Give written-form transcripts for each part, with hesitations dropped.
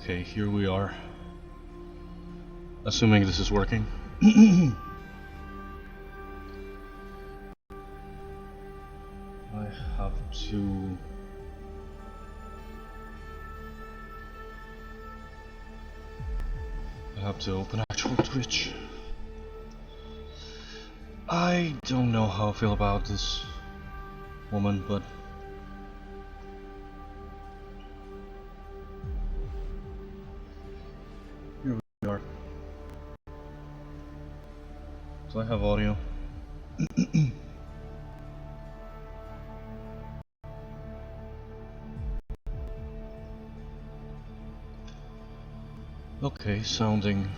Okay, here we are. Assuming this is working. I have to open actual Twitch. I don't know how I feel about this woman, but here we are. So I have audio. Okay, sounding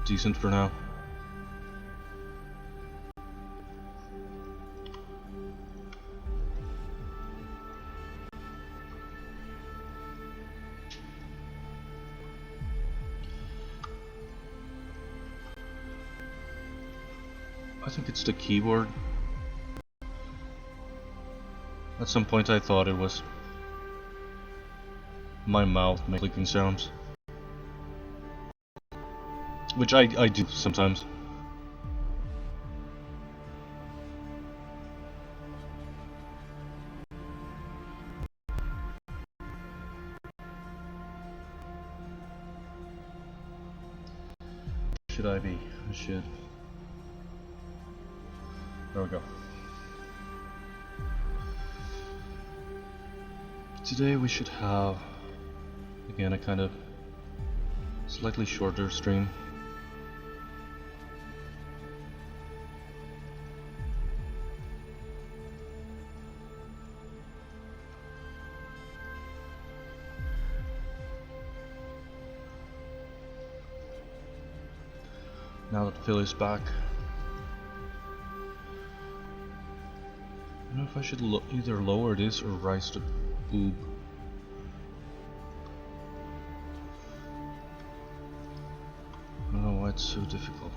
decent for now. I think it's the keyboard. At some point I thought it was my mouth making clicking sounds. Which I do sometimes. Should I be? I should. There we go. Today we should have, again, a kind of slightly shorter stream. Now that Phil is back, I don't know if I should either lower this or rise the boob. I don't know why it's so difficult.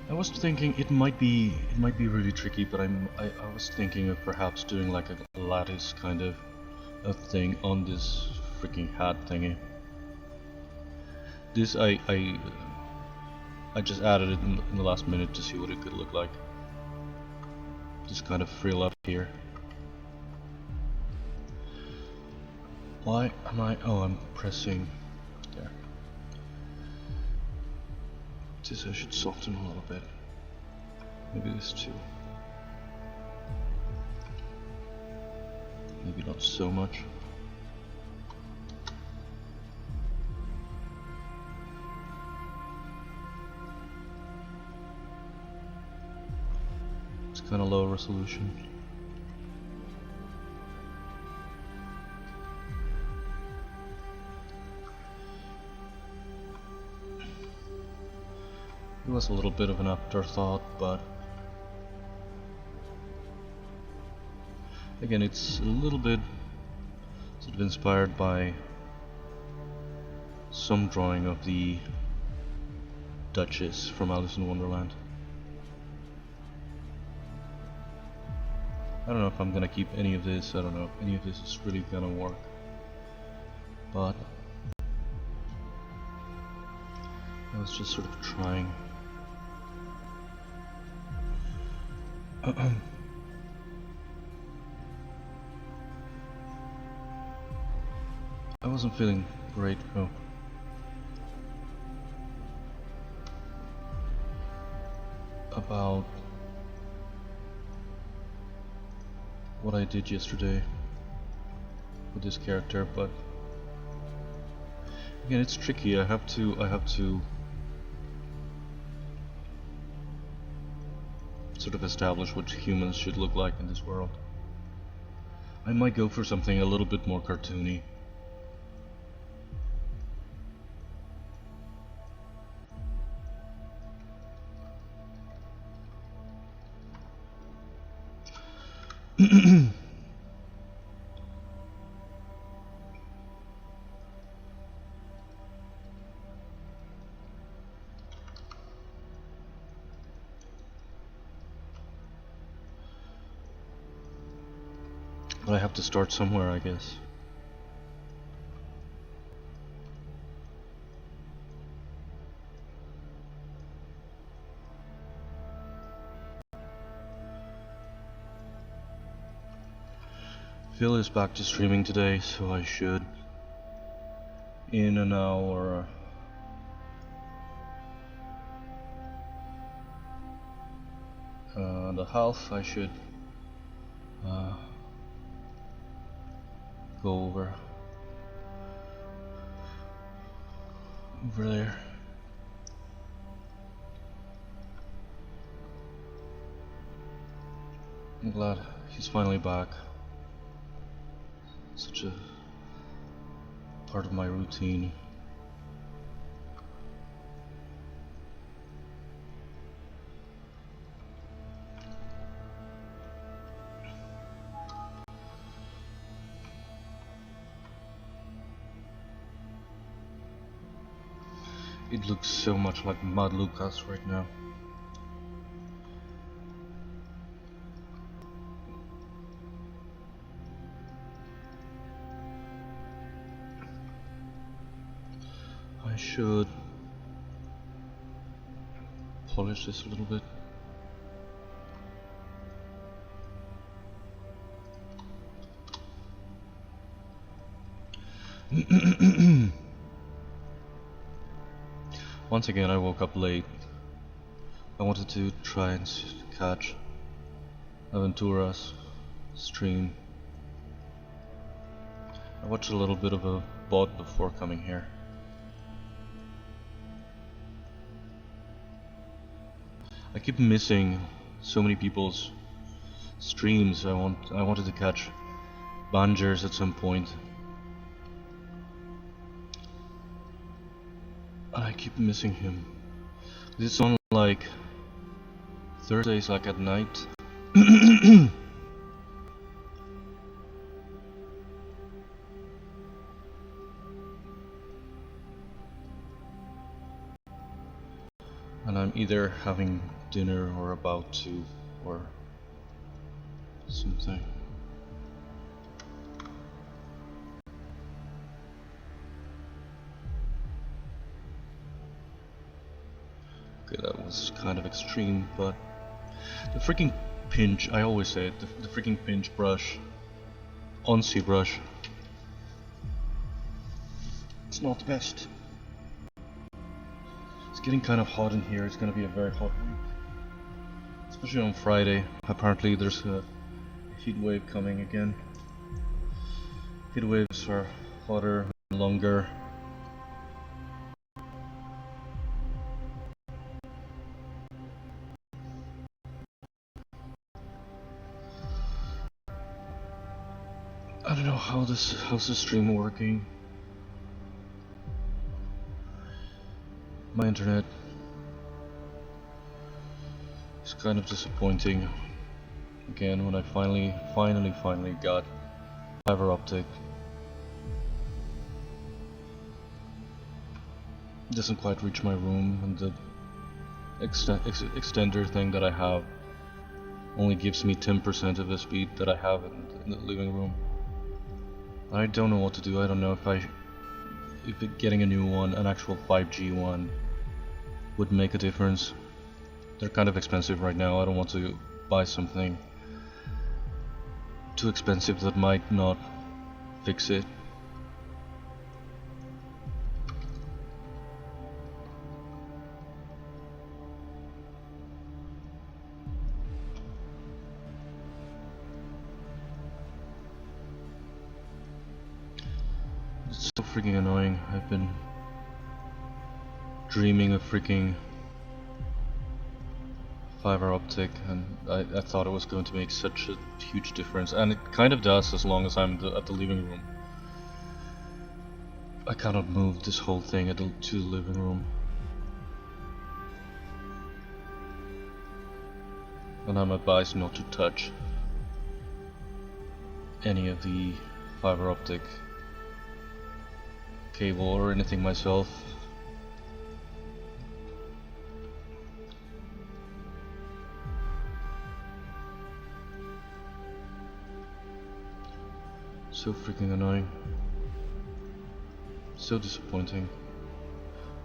I was thinking it might be really tricky, but I was thinking of perhaps doing like a lattice kind of a thing on this freaking hat thingy. This I just added it in the last minute to see what it could look like. Just kind of frill up here. Why am I? Oh, I'm pressing there. This I should soften a little bit. Maybe this too. Maybe not so much. It's kind of low resolution. It was a little bit of an afterthought, but again, it's a little bit sort of inspired by some drawing of the Duchess from Alice in Wonderland. I don't know if I'm gonna keep any of this, I don't know if any of this is really gonna work, but I was just sort of trying. I wasn't feeling great, about what I did yesterday with this character, but again, it's tricky. I have to sort of establish what humans should look like in this world. I might go for something a little bit more cartoony. But I have to start somewhere, I guess. Phil is back to streaming today, so I should, in an hour, and a half, I should go over there. I'm glad he's finally back. Such a part of my routine. It looks so much like Mad Lucas right now. I should polish this a little bit. Once again, I woke up late. I wanted to try and catch Aventura's stream. I watched a little bit of a VOD before coming here. I keep missing so many people's streams. I wanted to catch Bangers at some point. And I keep missing him. It's on like Thursdays, like at night. And I'm either having dinner or about to, or something. Okay, that was kind of extreme, but the freaking pinch, I always say it, the freaking pinch brush on ZBrush, it's not the best. It's getting kind of hot in here. It's gonna be a very hot week, especially on Friday. Apparently there's a heat wave coming again. Heat waves are hotter and longer. I don't know how's the stream working. My internet is kind of disappointing again when I finally got fiber optic. It doesn't quite reach my room, and the extender thing that I have only gives me 10% of the speed that I have in the living room. I don't know what to do. I don't know if getting a new one, an actual 5G one, would make a difference. They're kind of expensive right now. I don't want to buy something too expensive that might not fix it. It's so freaking annoying. I've been dreaming of freaking fiber optic, and I thought it was going to make such a huge difference, and it kind of does as long as I'm at the living room. I cannot move this whole thing to the living room, and I'm advised not to touch any of the fiber optic cable or anything myself. So freaking annoying. So disappointing.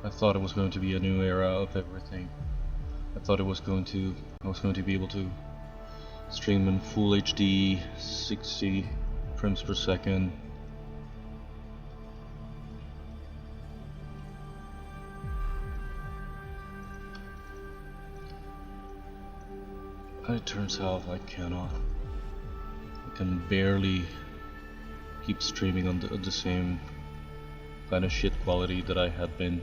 I thought it was going to be a new era of everything. I thought I was going to be able to stream in full HD, 60 frames per second. And it turns out I cannot. I can barely keep streaming on the same kind of shit quality that I had been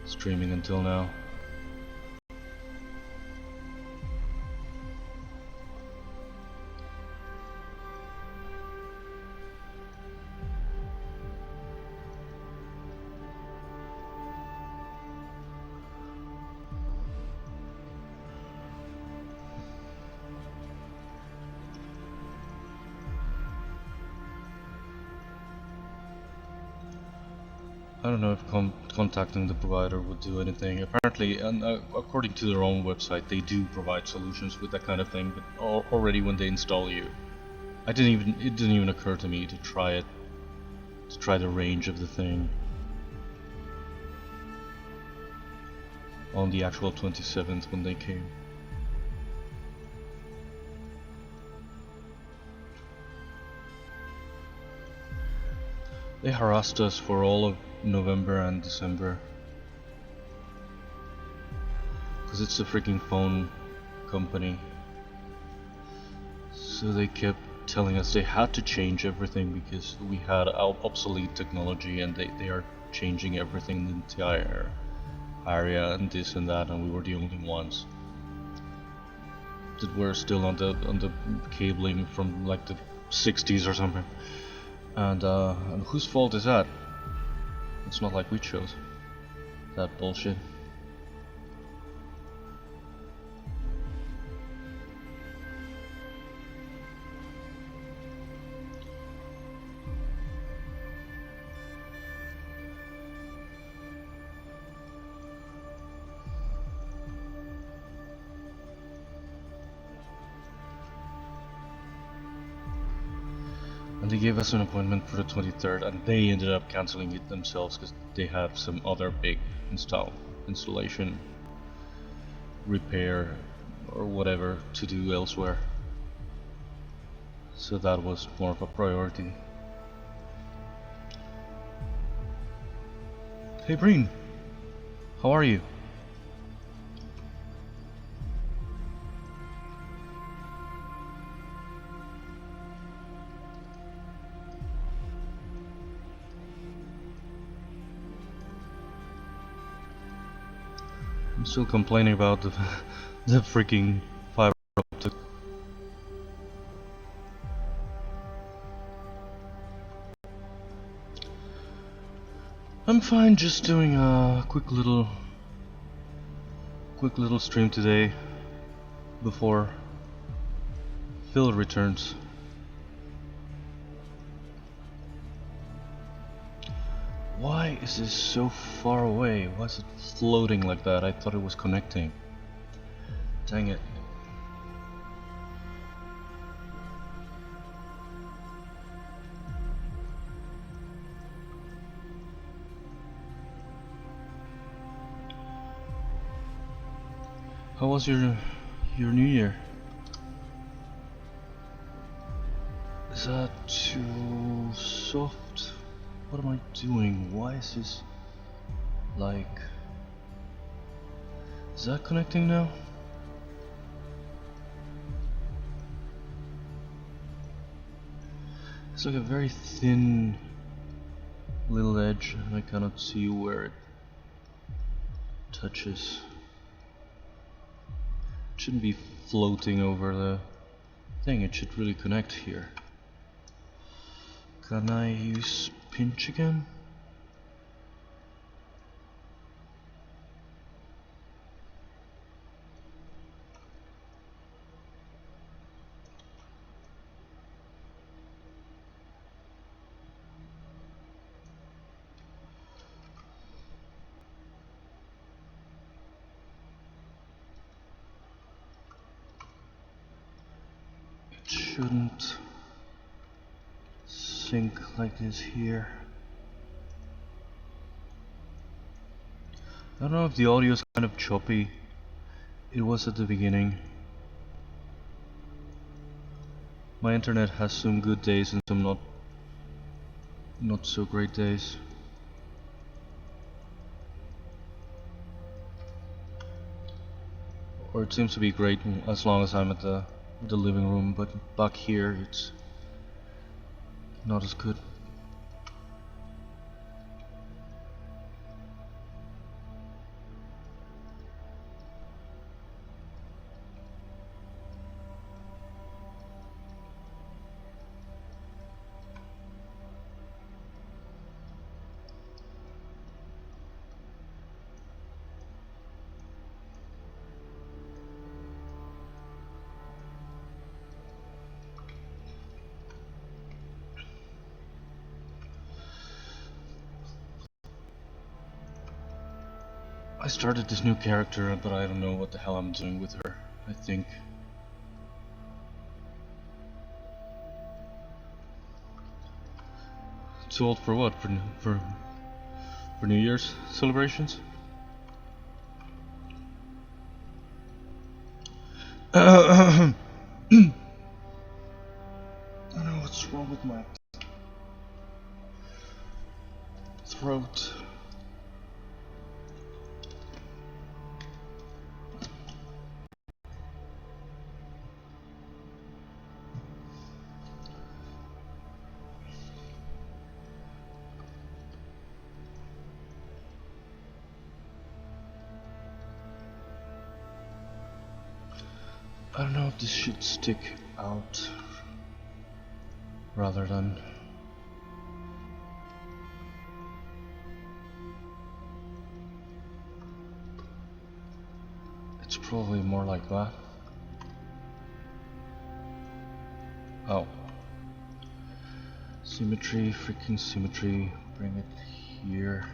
streaming until now. I don't know if contacting the provider would do anything. Apparently, and according to their own website, they do provide solutions with that kind of thing. But already when they install you, it didn't even occur to me to try it, to try the range of the thing on the actual 27th when they came. They harassed us for all of November and December. Because it's a freaking phone company. So they kept telling us they had to change everything because we had obsolete technology and they are changing everything in the entire area and this and that, and we were the only ones that were still on the cabling from like the 60s or something. And whose fault is that? It's not like we chose that bullshit. And they gave us an appointment for the 23rd, and they ended up cancelling it themselves because they have some other big installation, repair, or whatever to do elsewhere. So that was more of a priority. Hey Breen, how are you? I'm still complaining about the freaking fiber optic. I'm fine, just doing a quick little stream today before Phil returns. Why is this so far away? Why is it floating like that? I thought it was connecting. Dang it. How was your New Year? Is that too soft? What am I doing? Why is this like... Is that connecting now? It's like a very thin little edge and I cannot see where it touches. It shouldn't be floating over the thing, it should really connect here. Can I use pinch again? It shouldn't something like this here. I don't know if the audio is kind of choppy. It was at the beginning. My internet has some good days and some not so great days. Or it seems to be great as long as I'm at the living room, but back here it's not as good. I started this new character, but I don't know what the hell I'm doing with her. I think too old for what? For New Year's celebrations? I don't know what's wrong with my throat. I don't know if this should stick out rather than it's probably more like that. Oh, symmetry, freaking symmetry. Bring it here,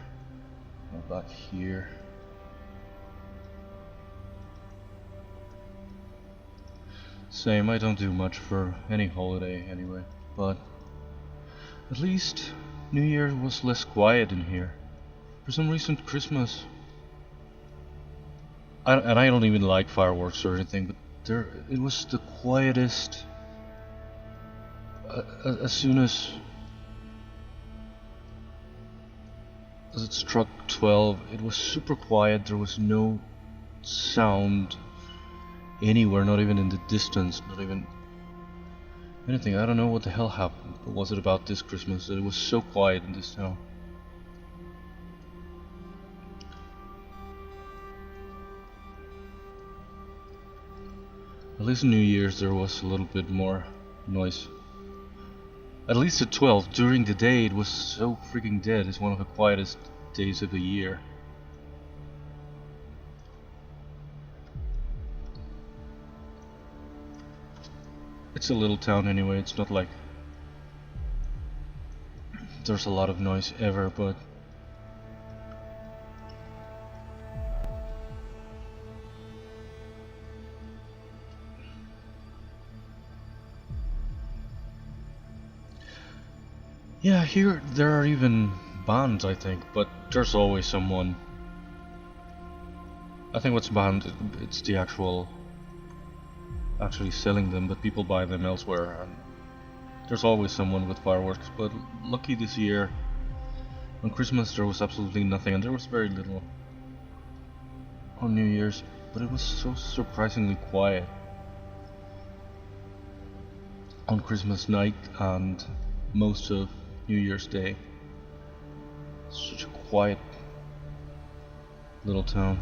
or back here. Same, I don't do much for any holiday anyway, but at least New Year was less quiet in here. For some reason Christmas, and I don't even like fireworks or anything, but it was the quietest. As soon as it struck 12, it was super quiet. There was no sound anywhere, not even in the distance, not even anything. I don't know what the hell happened. What was it about this Christmas that it was so quiet in this town? At least New Year's there was a little bit more noise. At least at 12, during the day it was so freaking dead. It's one of the quietest days of the year. It's a little town anyway, it's not like there's a lot of noise ever, but yeah, here there are even bands, I think, but there's always someone. I think what's banned, it's the actually selling them, but people buy them elsewhere, and there's always someone with fireworks. But lucky this year, on Christmas there was absolutely nothing, and there was very little on New Year's, but it was so surprisingly quiet on Christmas night and most of New Year's Day. Such a quiet little town.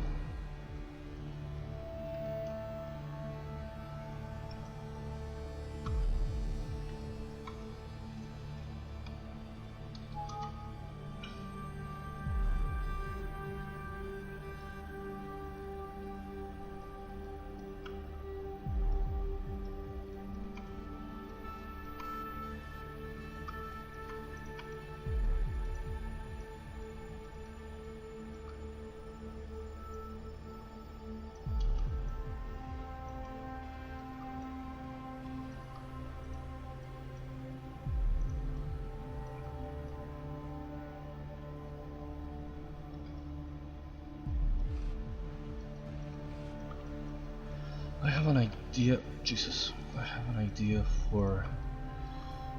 an idea. Jesus, I have an idea for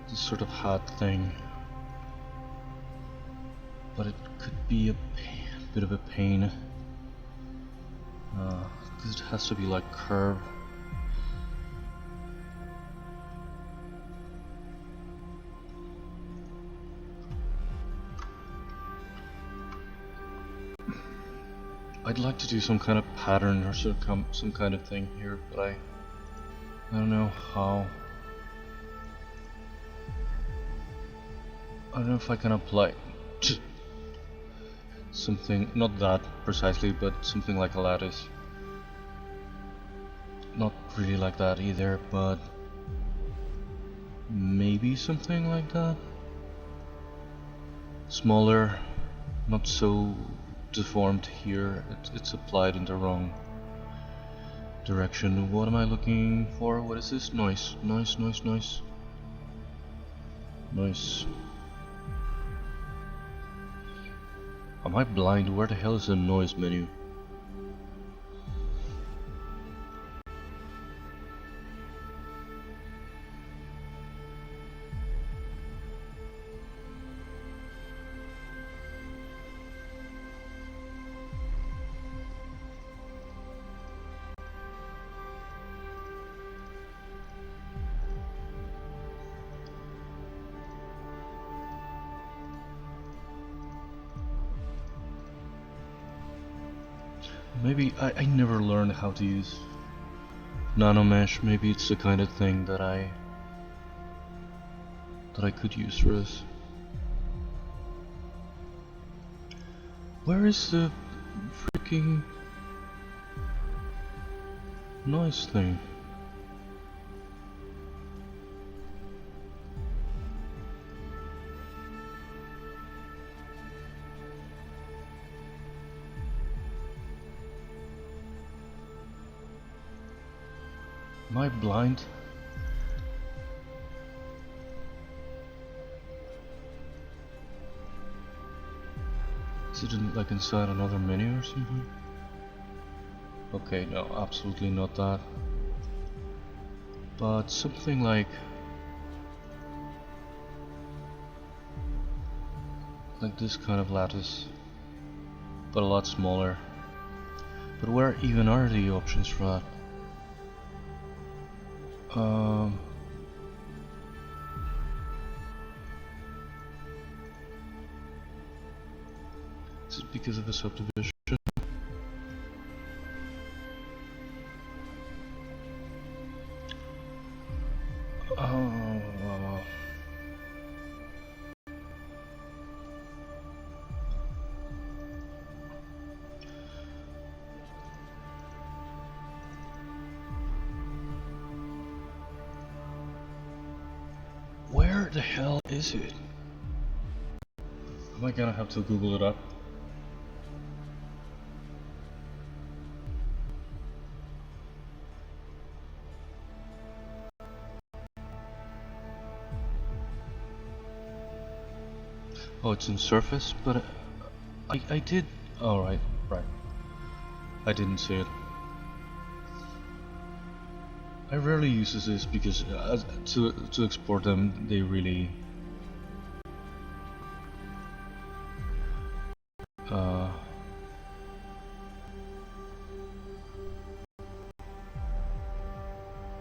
this sort of hat thing, but it could be a bit of a pain because it has to be like curved. I'd like to do some kind of pattern or some kind of thing here, but I don't know how. I don't know if I can apply something, not that precisely, but something like a lattice. Not really like that either, but maybe something like that. Smaller, not so deformed here. It's applied in the wrong direction. What am I looking for? What is this? Noise. Noise, noise, noise. Noise. Am I blind? Where the hell is the noise menu? Maybe I never learned how to use nanomesh. Maybe it's the kind of thing that I could use for this. Where is the freaking noise thing? Am I blind? Is it like inside another menu or something? Okay, no, absolutely not that. But something like this kind of lattice, but a lot smaller. But where even are the options for that? Is it because of a subdivision? Where the hell is it? Am I gonna have to Google it up? Oh, it's in Surface, but I did. Oh, right. I didn't see it. I rarely use this because to export them, they really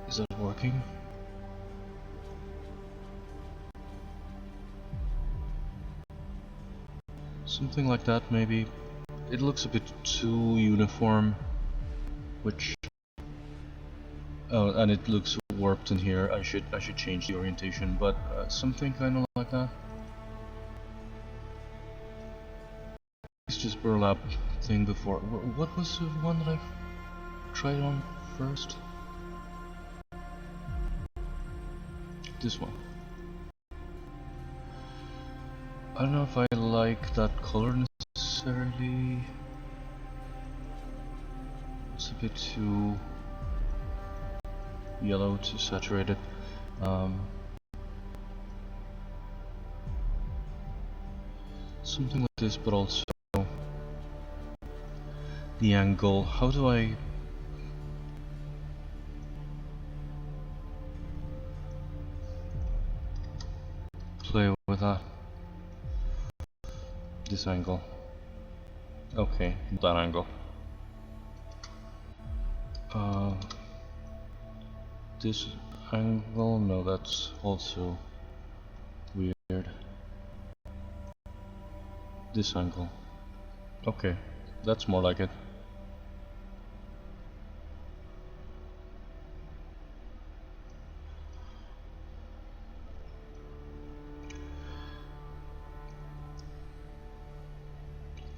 is that working? Something like that, maybe. It looks a bit too uniform, which and it looks warped in here. I should change the orientation, but something kind of like that. It's just burlap thing before. What was the one that I tried on first? This one. I don't know if I like that color necessarily. It's a bit too yellow, too saturated. Something like this, but also the angle. How do I This angle. Okay, that angle. This angle, no, that's also weird. This angle. Okay, that's more like it.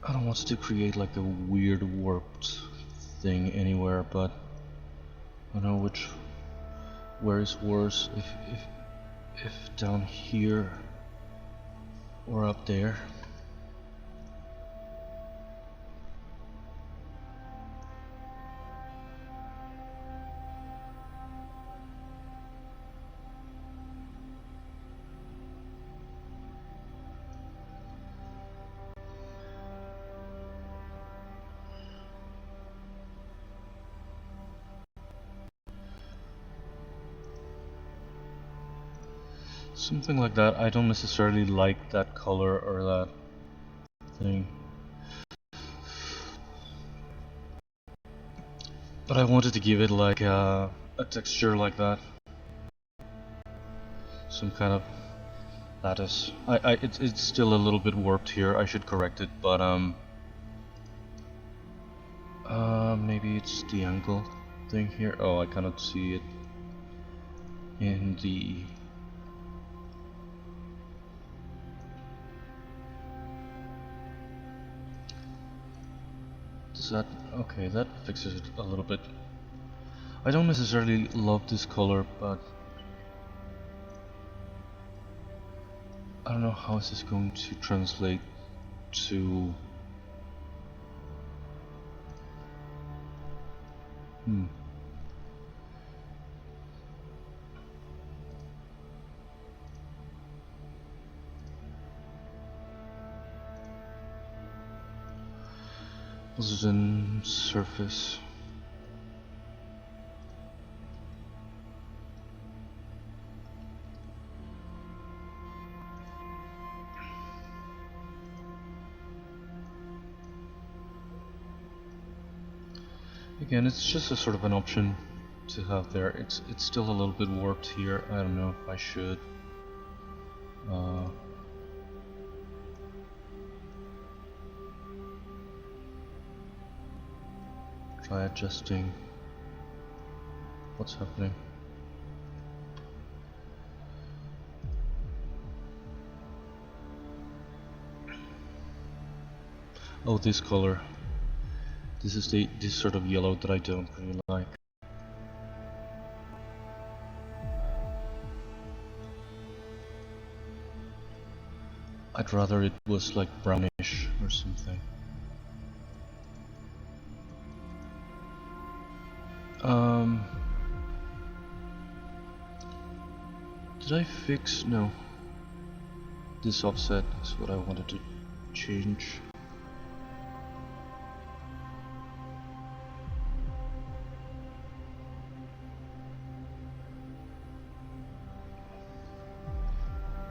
I don't want to create like a weird warped thing anywhere, but I don't know where is worse, if down here or up there. Something like that. I don't necessarily like that color or that thing, but I wanted to give it like a texture like that, some kind of lattice. It's still a little bit warped here. I should correct it, but maybe it's the angle thing here. Oh, I cannot see it in the. Does that? Okay, that fixes it a little bit. I don't necessarily love this color, but I don't know how is this going to translate to. Then surface. Again, it's just a sort of an option to have there. It's still a little bit warped here. I don't know if I should try adjusting what's happening. Oh, this color. This is this sort of yellow that I don't really like. I'd rather it was like brownish or something. Did I fix? No. This offset is what I wanted to change.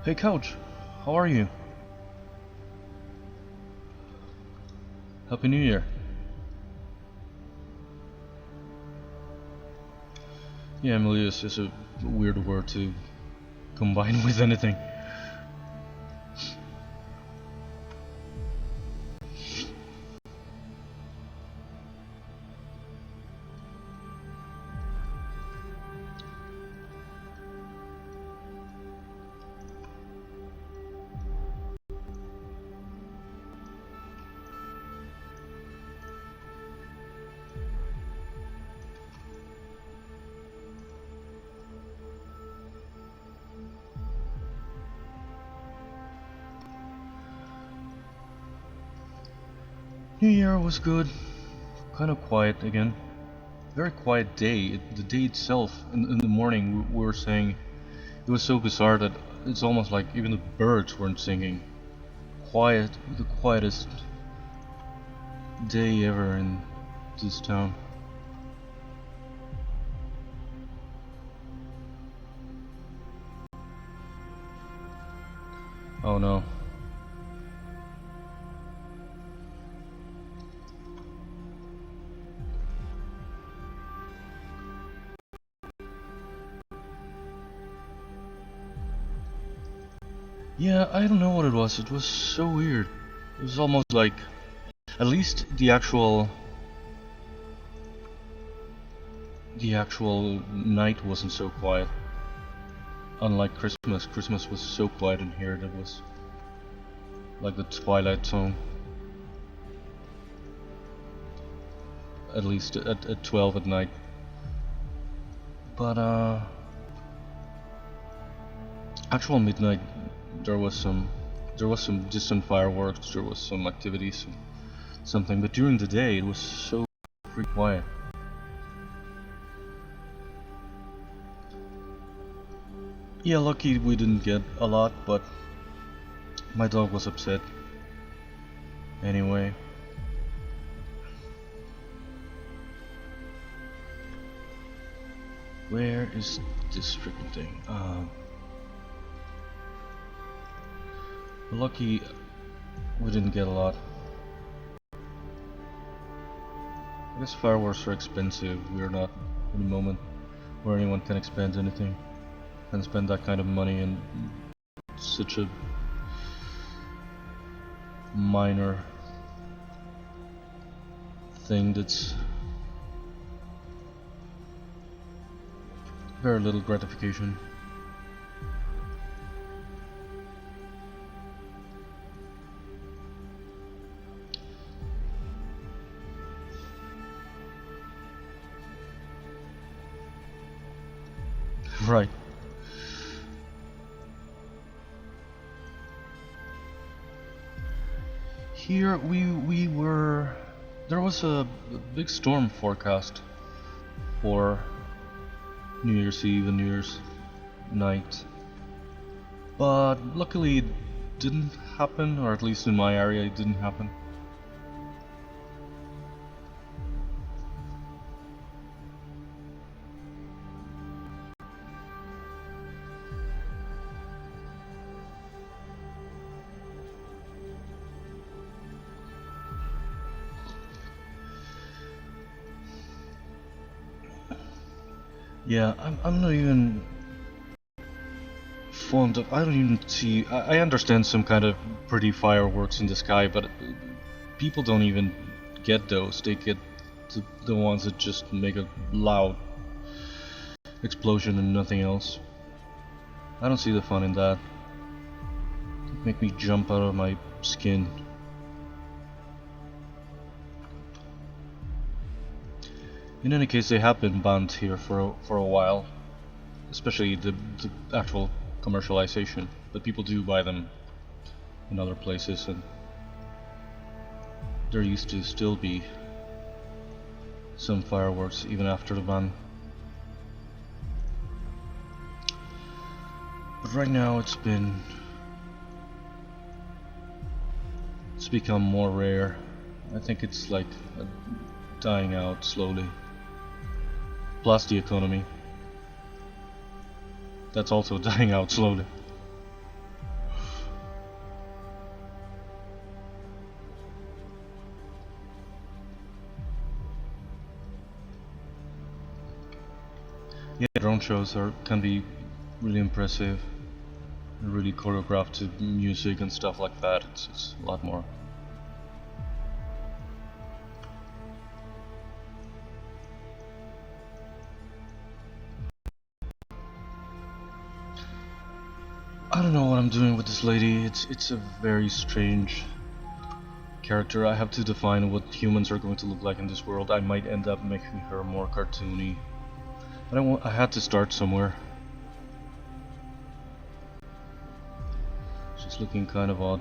Hey Couch, how are you? Happy New Year. Yeah, Emilius is a weird word to combine with anything. New Year was good, kind of quiet again. Very quiet day. The day itself, in the morning, we were saying it was so bizarre that it's almost like even the birds weren't singing. Quiet, the quietest day ever in this town. Oh no. Yeah, I don't know what it was. It was so weird. It was almost like, at least the actual night wasn't so quiet. Unlike Christmas. Christmas was so quiet in here. That was like the Twilight Zone. At least at 12 at night. But actual midnight, there was some distant fireworks. There was some activities, something. But during the day, it was so freaking quiet. Yeah, lucky we didn't get a lot, but my dog was upset. Anyway. Where is this freaking thing? Lucky we didn't get a lot. I guess fireworks are expensive. We're not in a moment where anyone can expend anything. Can spend that kind of money in such a minor thing that's very little gratification. Right. Here we were. There was a big storm forecast for New Year's Eve and New Year's night, but luckily it didn't happen, or at least in my area it didn't happen. Yeah, I'm not even fond of. I don't even see. I understand some kind of pretty fireworks in the sky, but people don't even get those. They get the ones that just make a loud explosion and nothing else. I don't see the fun in that. They make me jump out of my skin. In any case, they have been banned here for a while, especially the actual commercialization, but people do buy them in other places, and there used to still be some fireworks even after the ban. But right now it's become more rare. I think it's like dying out slowly. Plus the economy. That's also dying out slowly. Yeah, drone shows can be really impressive, really choreographed to music and stuff like that. It's a lot more. I don't know what I'm doing with this lady. It's a very strange character. I have to define what humans are going to look like in this world. I might end up making her more cartoony, but I had to start somewhere. She's looking kind of odd.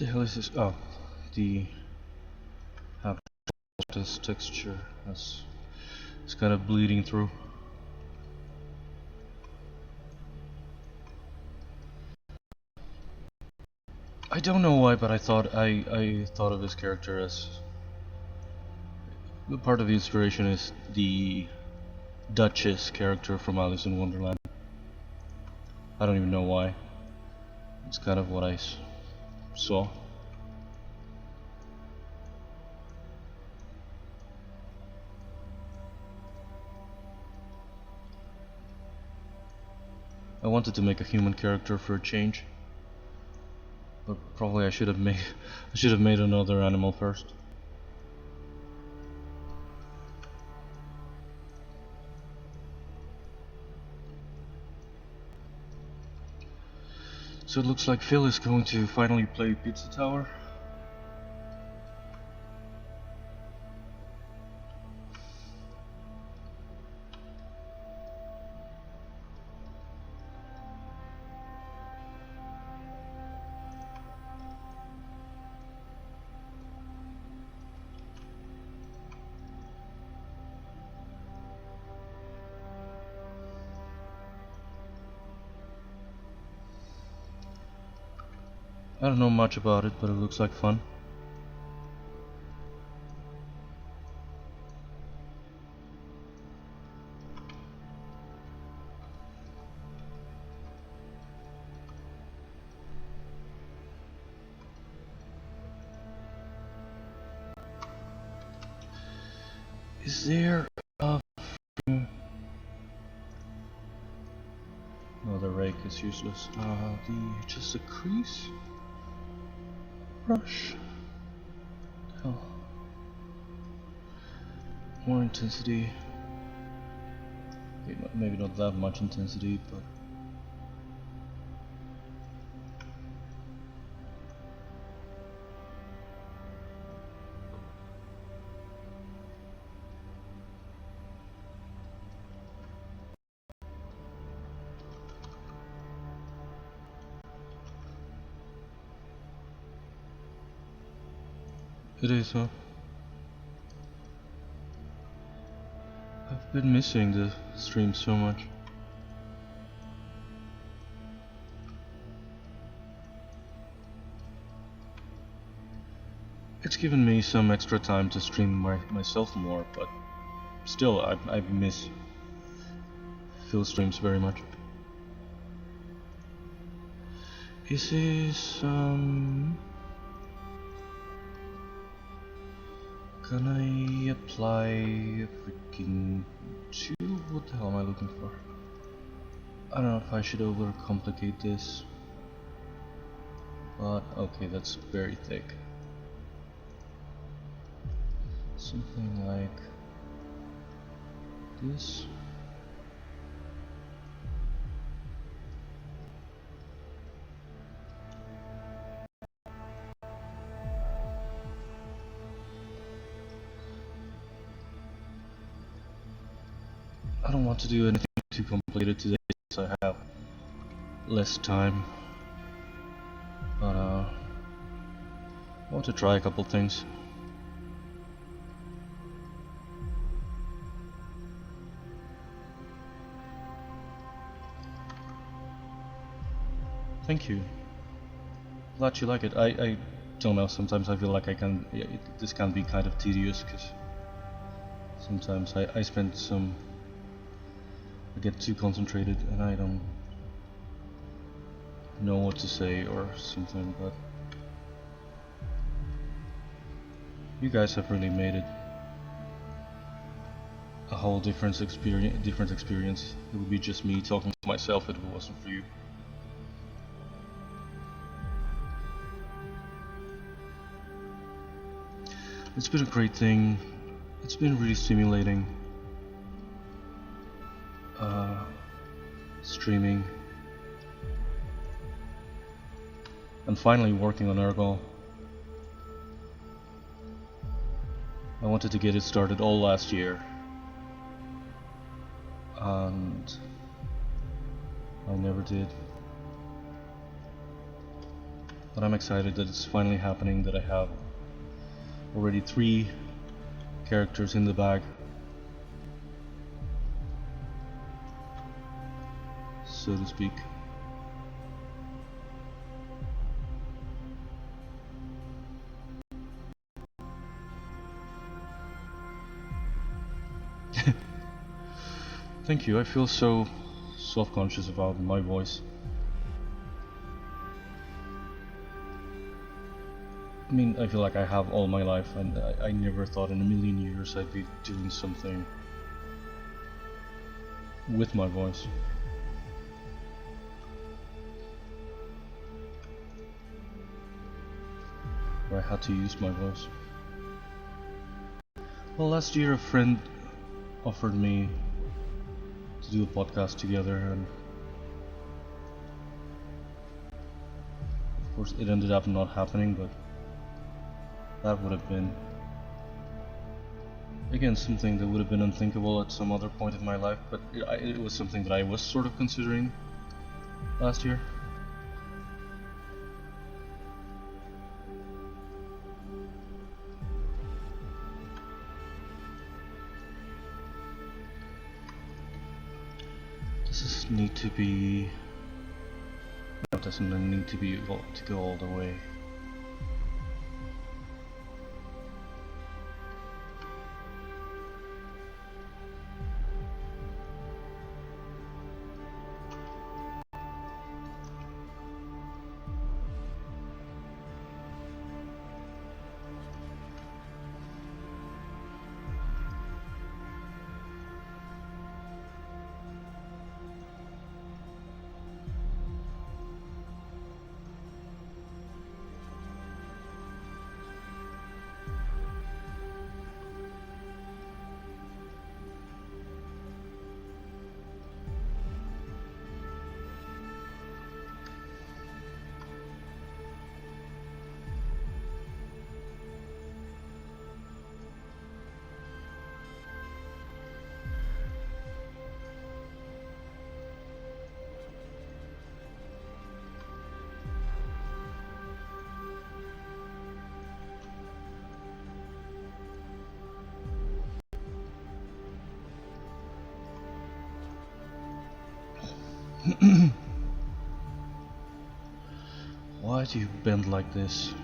the hell is this? Oh, the this texture. It's kind of bleeding through. I don't know why, but I thought of this character as the part of the inspiration is the Duchess character from Alice in Wonderland. I don't even know why. It's kind of what I saw. I wanted to make a human character for a change, but probably I should have made another animal first. So it looks like Phil is going to finally play Pizza Tower. I don't know much about it, but it looks like fun. Is there a... No, the rake is useless. Just a crease? Brush. Hell. More intensity. Okay, maybe not that much intensity, but it is, huh? I've been missing the stream so much. It's given me some extra time to stream myself more, but still, I miss Phil streams very much. Is this, can I apply a freaking tube? What the hell am I looking for? I don't know if I should overcomplicate this, but okay, that's very thick. Something like this. I don't want to do anything too complicated today, so I have less time. But I want to try a couple things. Thank you. Glad you like it. I don't know, sometimes I feel like this can be kind of tedious, because sometimes I get too concentrated and I don't know what to say or something, but you guys have really made it a whole different experience. It would be just me talking to myself if it wasn't for you. It's been a great thing. It's been really stimulating. Streaming. And finally working on Ergol. I wanted to get it started all last year. And I never did. But I'm excited that it's finally happening, that I have already 3 characters in the bag. So to speak. Thank you, I feel so self-conscious about my voice. I mean, I feel like I have all my life, and I never thought in a million years I'd be doing something with my voice. Where I had to use my voice. Well, last year a friend offered me to do a podcast together, and of course it ended up not happening, but that would have been, again, something that would have been unthinkable at some other point in my life, but it was something that I was sort of considering last year. Does this need to be... No, it doesn't need to be to go all the way. Why do you bend like this?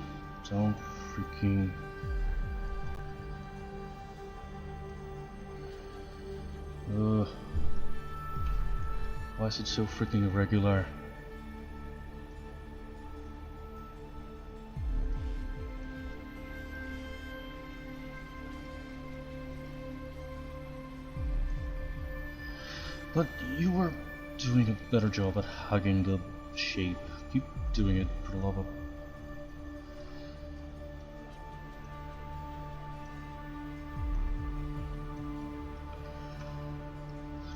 Don't freaking... Ugh. Why is it so freaking irregular? But you were doing a better job at hugging the shape. Keep doing it, for the love of...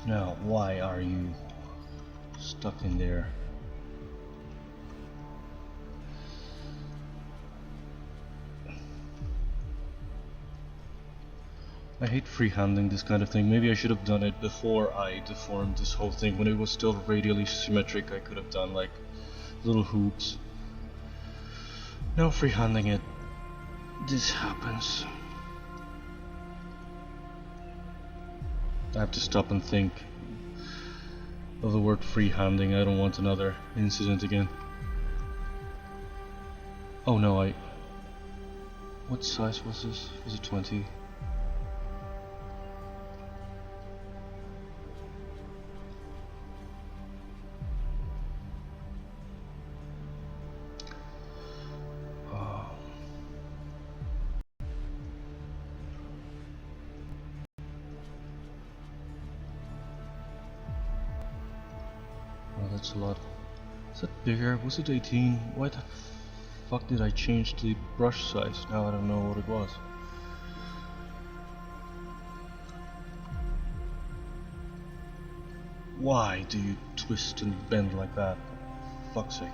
Now, why are you stuck in there? I hate freehanding this kind of thing. Maybe I should have done it before I deformed this whole thing. When it was still radially symmetric, I could have done like little hoops. Now freehanding it, this happens. I have to stop and think of the word freehanding. I don't want another incident again. Oh no, what size was this? Was it 20? That's a lot. Is that bigger? Was it 18? Why the fuck did I change the brush size? Now I don't know what it was. Why do you twist and bend like that? For fuck's sake.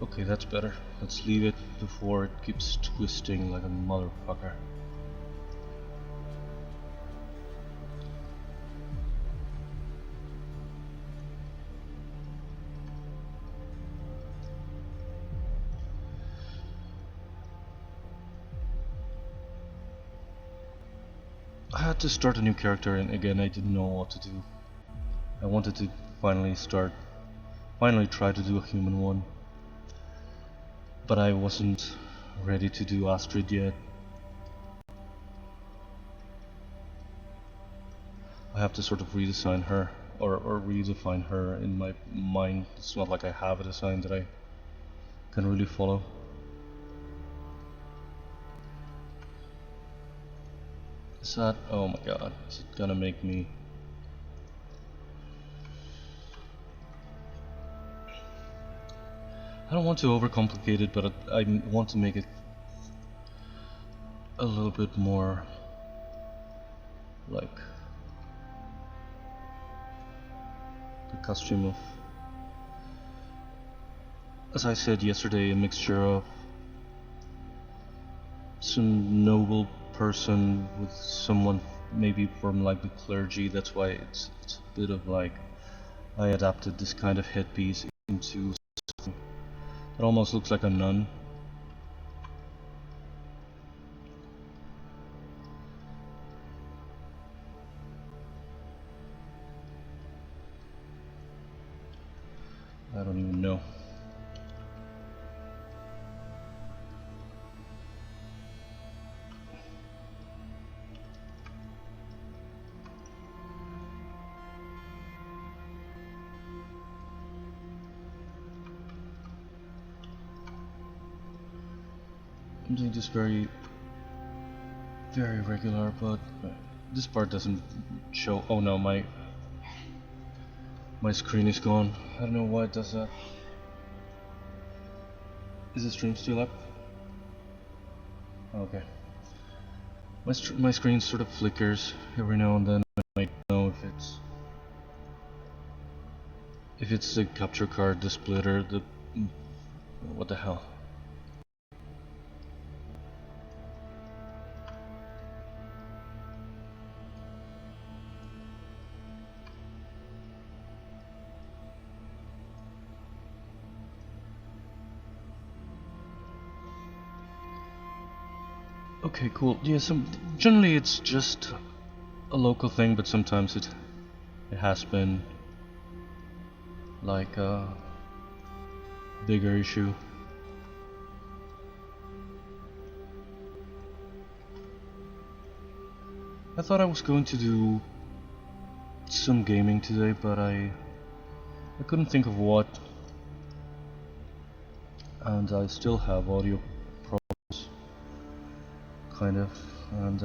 Okay, that's better. Let's leave it before it keeps twisting like a motherfucker. I had to start a new character, and again I didn't know what to do. I wanted to finally try to do a human one, but I wasn't ready to do Astrid yet. I have to sort of redesign her, or redefine her in my mind. It's not like I have a design that I can really follow. Is that, oh my god, is it gonna make me... I don't want to overcomplicate it, but I want to make it a little bit more like the costume of, as I said yesterday, a mixture of some noble person with someone maybe from like the clergy. That's why it's a bit of like, I adapted this kind of headpiece into something that almost looks like a nun. I don't even know. I'm doing this very regular, but this part doesn't show. Oh no, my screen is gone. I don't know why it does that. Is the stream still up? Okay. My screen sort of flickers every now and then. I might know if it's the capture card, the splitter, the what the hell. Okay, cool. Yeah, generally it's just a local thing, but sometimes it has been like a bigger issue. I thought I was going to do some gaming today, but I couldn't think of what, and I still have audio problems, kind of, and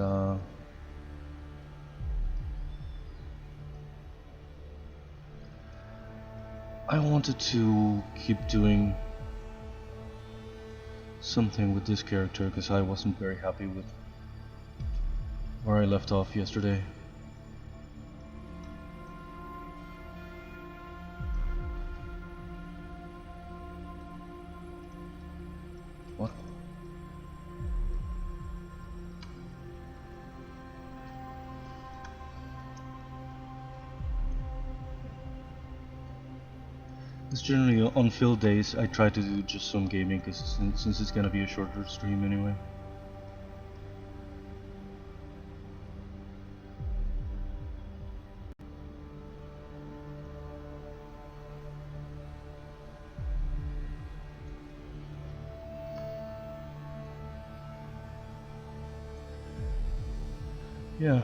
I wanted to keep doing something with this character because I wasn't very happy with where I left off yesterday. What? It's generally on field days I try to do just some gaming because since it's gonna be a shorter stream anyway. Yeah.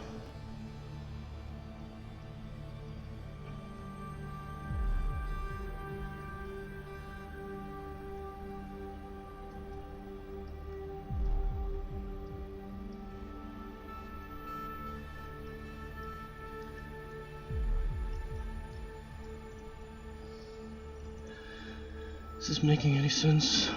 Is this making any sense?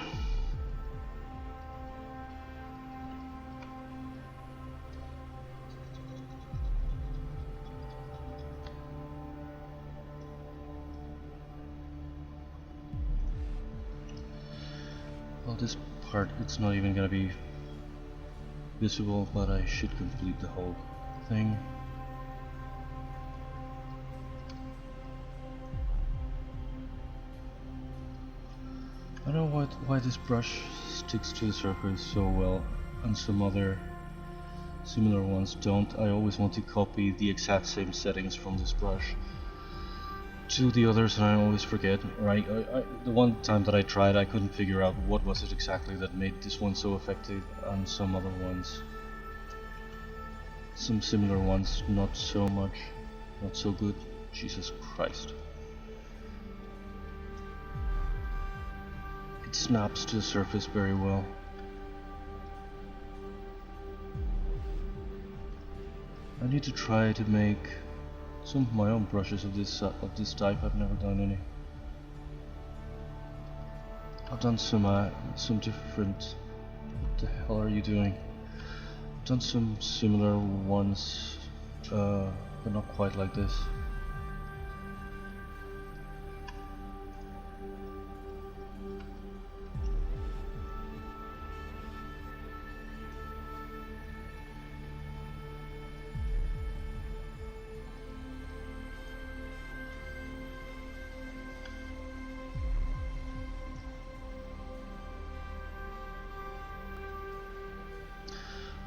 Well, this part, it's not even gonna be visible, but I should complete the whole thing. I don't know why this brush sticks to the surface so well, and some other similar ones don't. I always want to copy the exact same settings from this brush to the others, and I always forget. Right? The one time that I tried, I couldn't figure out what was it exactly that made this one so effective, and some other ones, some similar ones, not so much, not so good. Jesus Christ. It snaps to the surface very well. I need to try to make some of my own brushes of this type. I've never done any. I've done some different. What the hell are you doing? I've done some similar ones, but not quite like this.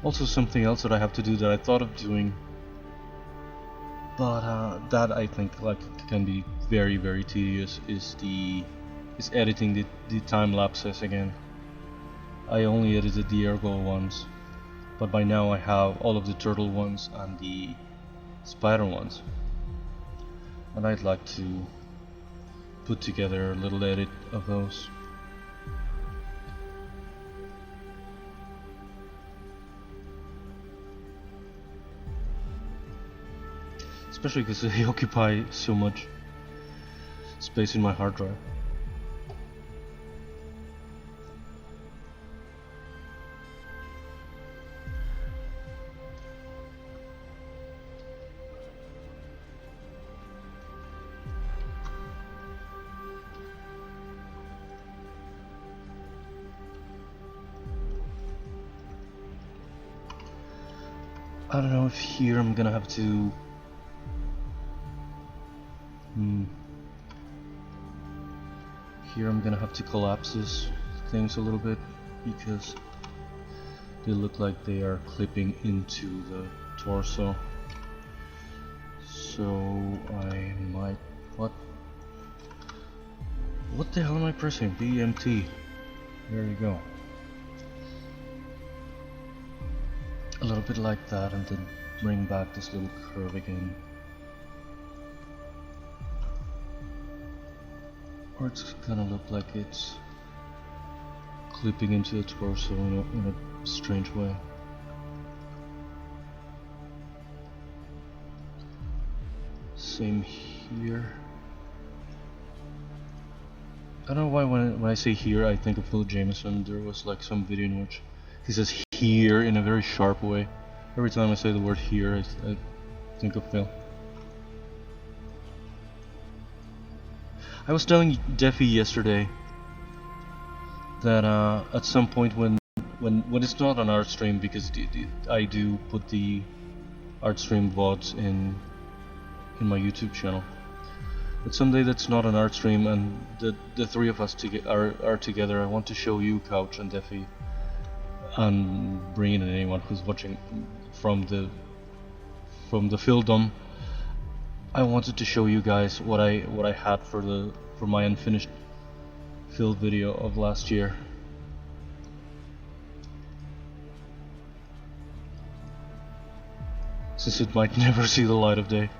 Also, something else that I have to do that I thought of doing, but that I think like can be very, very tedious, is editing the time lapses again. I only edited the Ergol ones, but by now I have all of the turtle ones and the spider ones, and I'd like to put together a little edit of those. Especially because they occupy so much space in my hard drive. I don't know if here I'm gonna have to here I'm gonna have to collapse these things a little bit, because they look like they are clipping into the torso. So I might... What the hell am I pressing? BMT. There you go. A little bit like that, and then bring back this little curve again. Or it's gonna look like it's clipping into the torso in a strange way. Same here. I don't know why when I say here I think of Phil Jameson. There was like some video in which he says here in a very sharp way. Every time I say the word here, I think of Phil. I was telling Deffy yesterday that at some point when it's not an art stream, because I do put the art stream VODs in my YouTube channel, but someday that's not an art stream and the three of us are together, I want to show you Couch and Deffy and Breen and anyone who's watching from the Phildom. I wanted to show you guys what I had for my unfinished Phil video of last year. Since it might never see the light of day.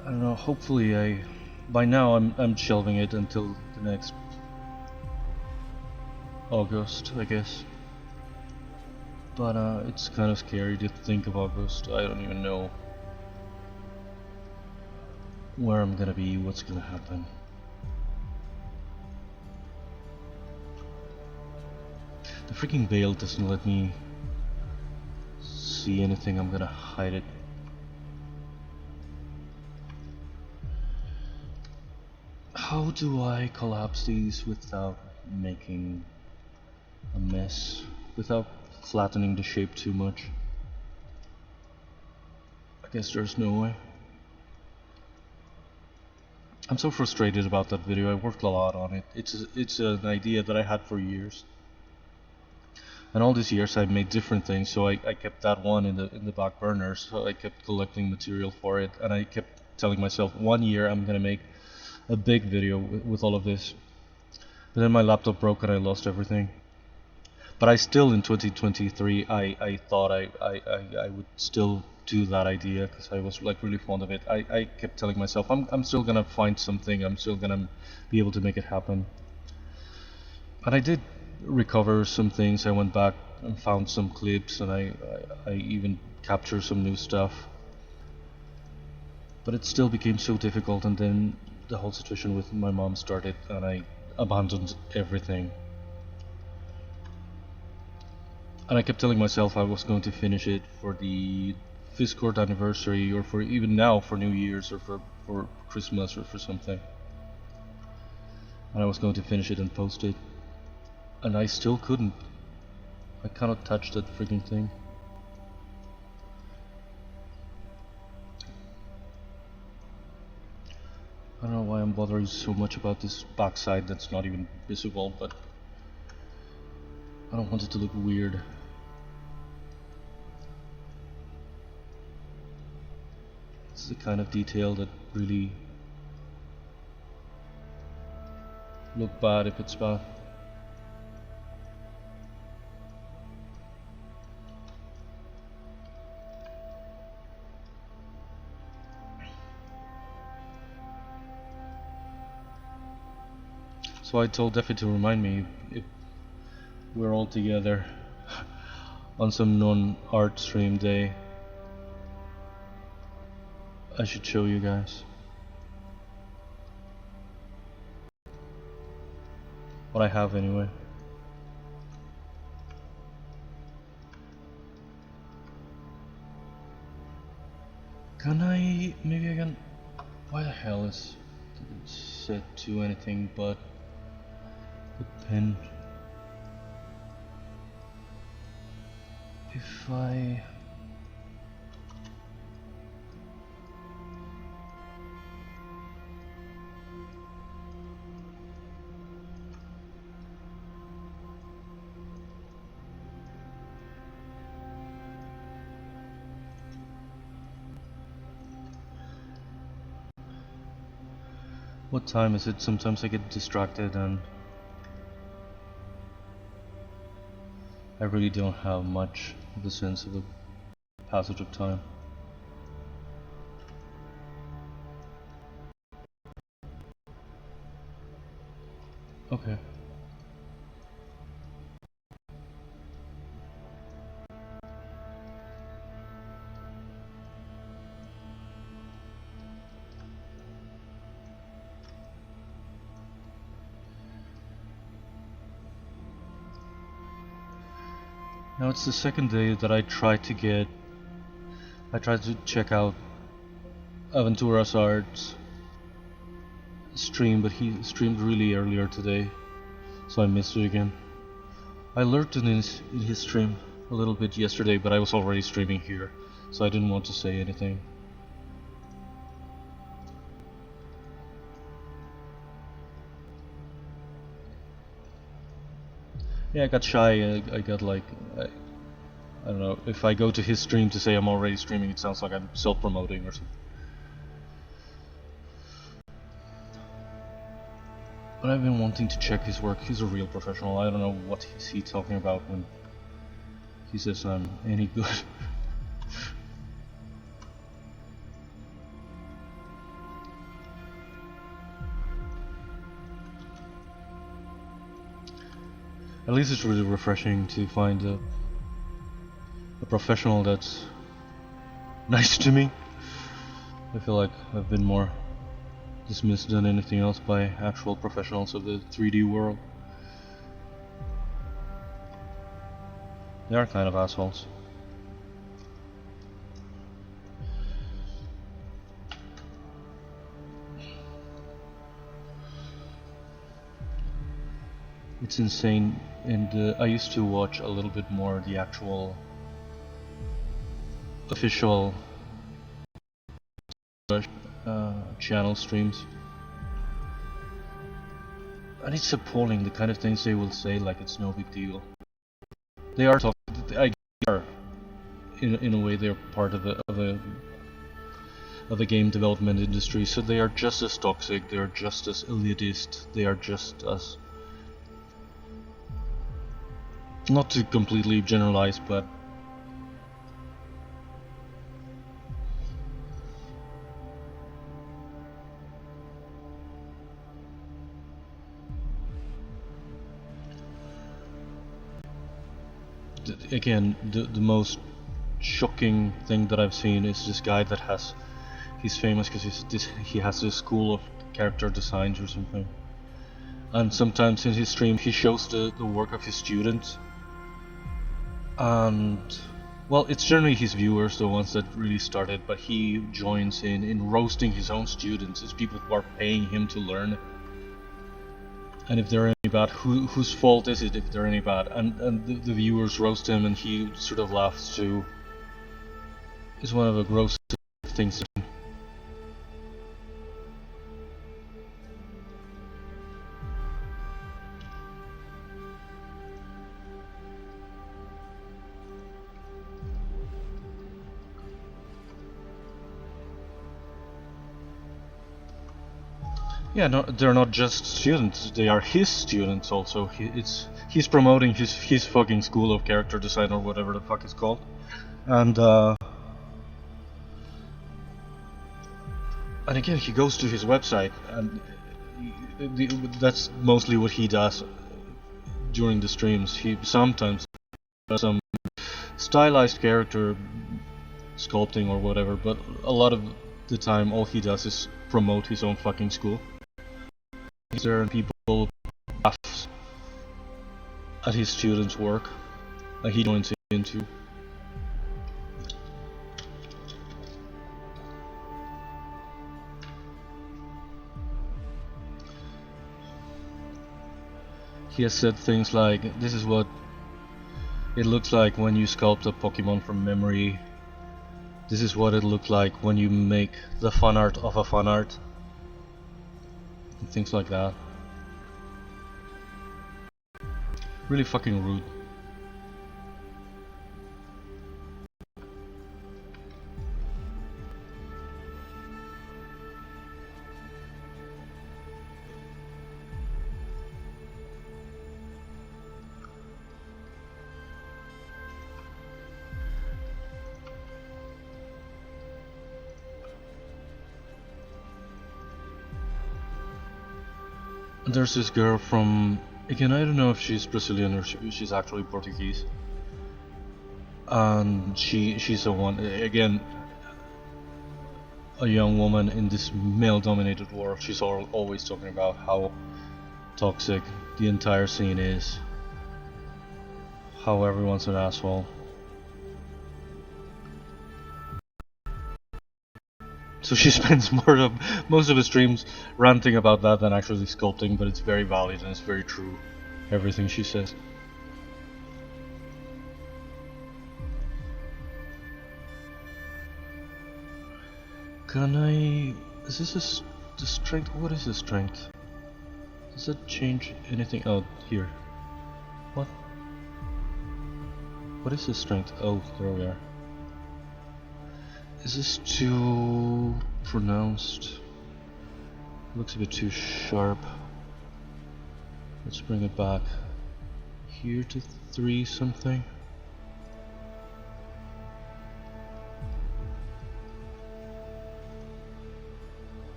I don't know, hopefully by now I'm shelving it until the next August, I guess. But it's kind of scary to think of August. I don't even know where I'm gonna be, what's gonna happen. The freaking veil doesn't let me see anything. I'm gonna hide it. How do I collapse these without making a mess, without flattening the shape too much? I guess there's no way. I'm so frustrated about that video. I worked a lot on it. It's an idea that I had for years. And all these years I've made different things, so I kept that one in the back burner, so I kept collecting material for it, and I kept telling myself 1 year I'm gonna make a big video with all of this. But then my laptop broke and I lost everything. But I still, in 2023, I thought I would still do that idea, because I was like really fond of it. I kept telling myself I'm still gonna find something, I'm still gonna be able to make it happen. And I did recover some things. I went back and found some clips, and I even captured some new stuff. But it still became so difficult, and then the whole situation with my mom started, and I abandoned everything. And I kept telling myself I was going to finish it for the Discord anniversary, or for even now for New Year's, or for Christmas, or for something. And I was going to finish it and post it. And I still couldn't. I cannot touch that freaking thing. I don't know why I'm bothering so much about this backside that's not even visible, but I don't want it to look weird. It's the kind of detail that really look bad if it's bad. So I told Effie to remind me if we're all together on some non-art stream day, I should show you guys what I have anyway. Maybe I can, why the hell is it set to anything but the pen? If I what time is it? Sometimes I get distracted and I really don't have much of the sense of the passage of time. Okay. Now it's the second day that I tried to check out Aventura's Art's stream, but he streamed really earlier today, so I missed it again. I lurked in his stream a little bit yesterday, but I was already streaming here, so I didn't want to say anything. Yeah, I got shy. I got like, I don't know, if I go to his stream to say I'm already streaming, it sounds like I'm self-promoting or something. But I've been wanting to check his work. He's a real professional. I don't know what is he talking about when he says I'm any good. At least it's really refreshing to find a professional that's nice to me. I feel like I've been more dismissed than anything else by actual professionals of the 3D world. They are kind of assholes. It's insane, and I used to watch a little bit more the actual official channel streams, And it's appalling, the kind of things they will say like it's no big deal. They are talking, I guess they are, in a way they're part of a game development industry, so they are just as toxic, they are just as elitist, they are just as, not to completely generalize, but again, the most shocking thing that I've seen is this guy that he's famous because he has this school of character designs or something, and sometimes in his stream he shows the work of his students, and well, it's generally his viewers, the ones that really started, but he joins in roasting his own students. It's people who are paying him to learn, and if they're any bad, whose fault is it if they're any bad? And the viewers roast him, and he sort of laughs too. It's one of the grossest things. Yeah, no, they're not just students, they are his students also. He's promoting his fucking school of character design or whatever the fuck it's called. And again, he goes to his website, and that's mostly what he does during the streams. He sometimes does some stylized character sculpting or whatever, but a lot of the time all he does is promote his own fucking school. There and people laugh at his students' work that he joins into. He has said things like, this is what it looks like when you sculpt a Pokemon from memory. This is what it looked like when you make the fun art of a fun art. And things like that. Really fucking rude. There's this girl from, again, I don't know if she's Brazilian or she's actually Portuguese, and she's the one, again, a young woman in this male-dominated world. She's always talking about how toxic the entire scene is, how everyone's an asshole. So she spends most of the streams ranting about that than actually sculpting, but it's very valid and it's very true, everything she says. Can I... is this the strength? What is the strength? Does that change anything? Oh, here. What? What is the strength? Oh, there we are. Is this too pronounced? Looks a bit too sharp. Let's bring it back here to 3 something.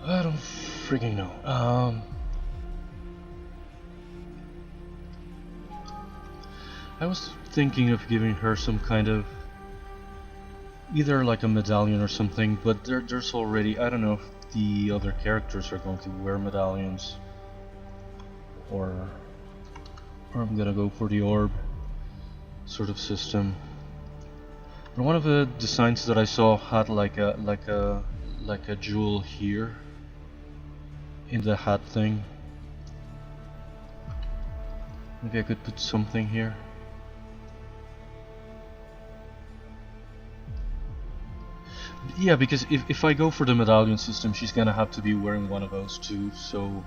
I don't freaking know. I was thinking of giving her some kind of, either like a medallion or something, but there's already, I don't know if the other characters are going to wear medallions, or I'm gonna go for the orb sort of system. But one of the designs that I saw had like a jewel here in the hat thing. Maybe I could put something here. Yeah, because if I go for the medallion system, she's gonna have to be wearing one of those too, so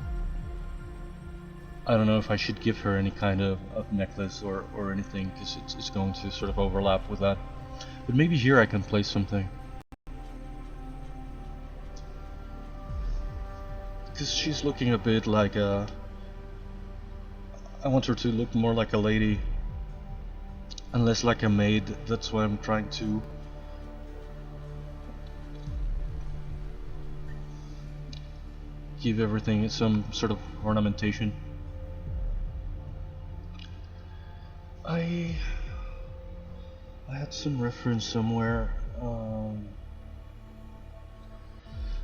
I don't know if I should give her any kind of necklace or anything, because it's going to sort of overlap with that. But maybe here I can place something. Because she's looking a bit like a... I want her to look more like a lady and less like a maid. That's why I'm trying to give everything some sort of ornamentation. I had some reference somewhere.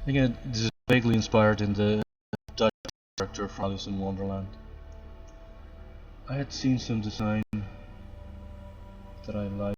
Again, this is vaguely inspired in the Dutch character from Alice in Wonderland. I had seen some design that I liked.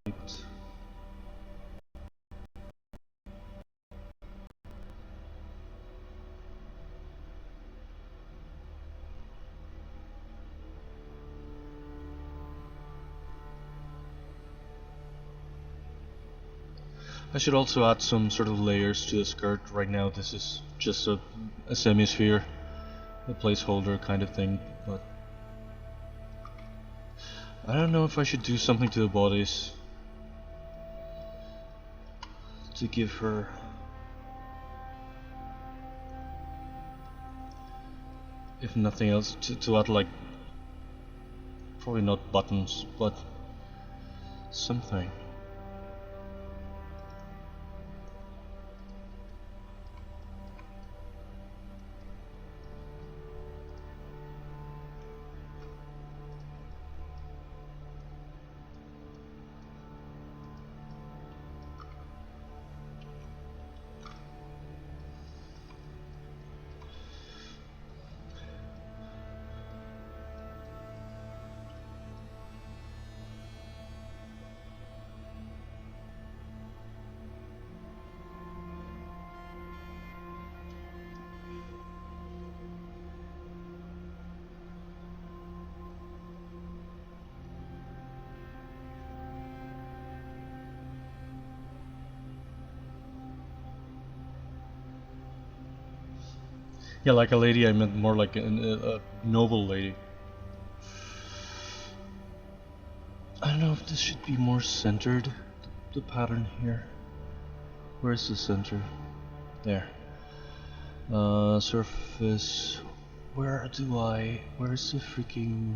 I should also add some sort of layers to the skirt. Right now this is just a semi-sphere, a placeholder kind of thing, but I don't know if I should do something to the bodies to give her... if nothing else, to add like, probably not buttons, but something. Yeah, like a lady, I meant more like a noble lady. I don't know if this should be more centered, the pattern here. Where's the center? There. Surface. Where's the freaking...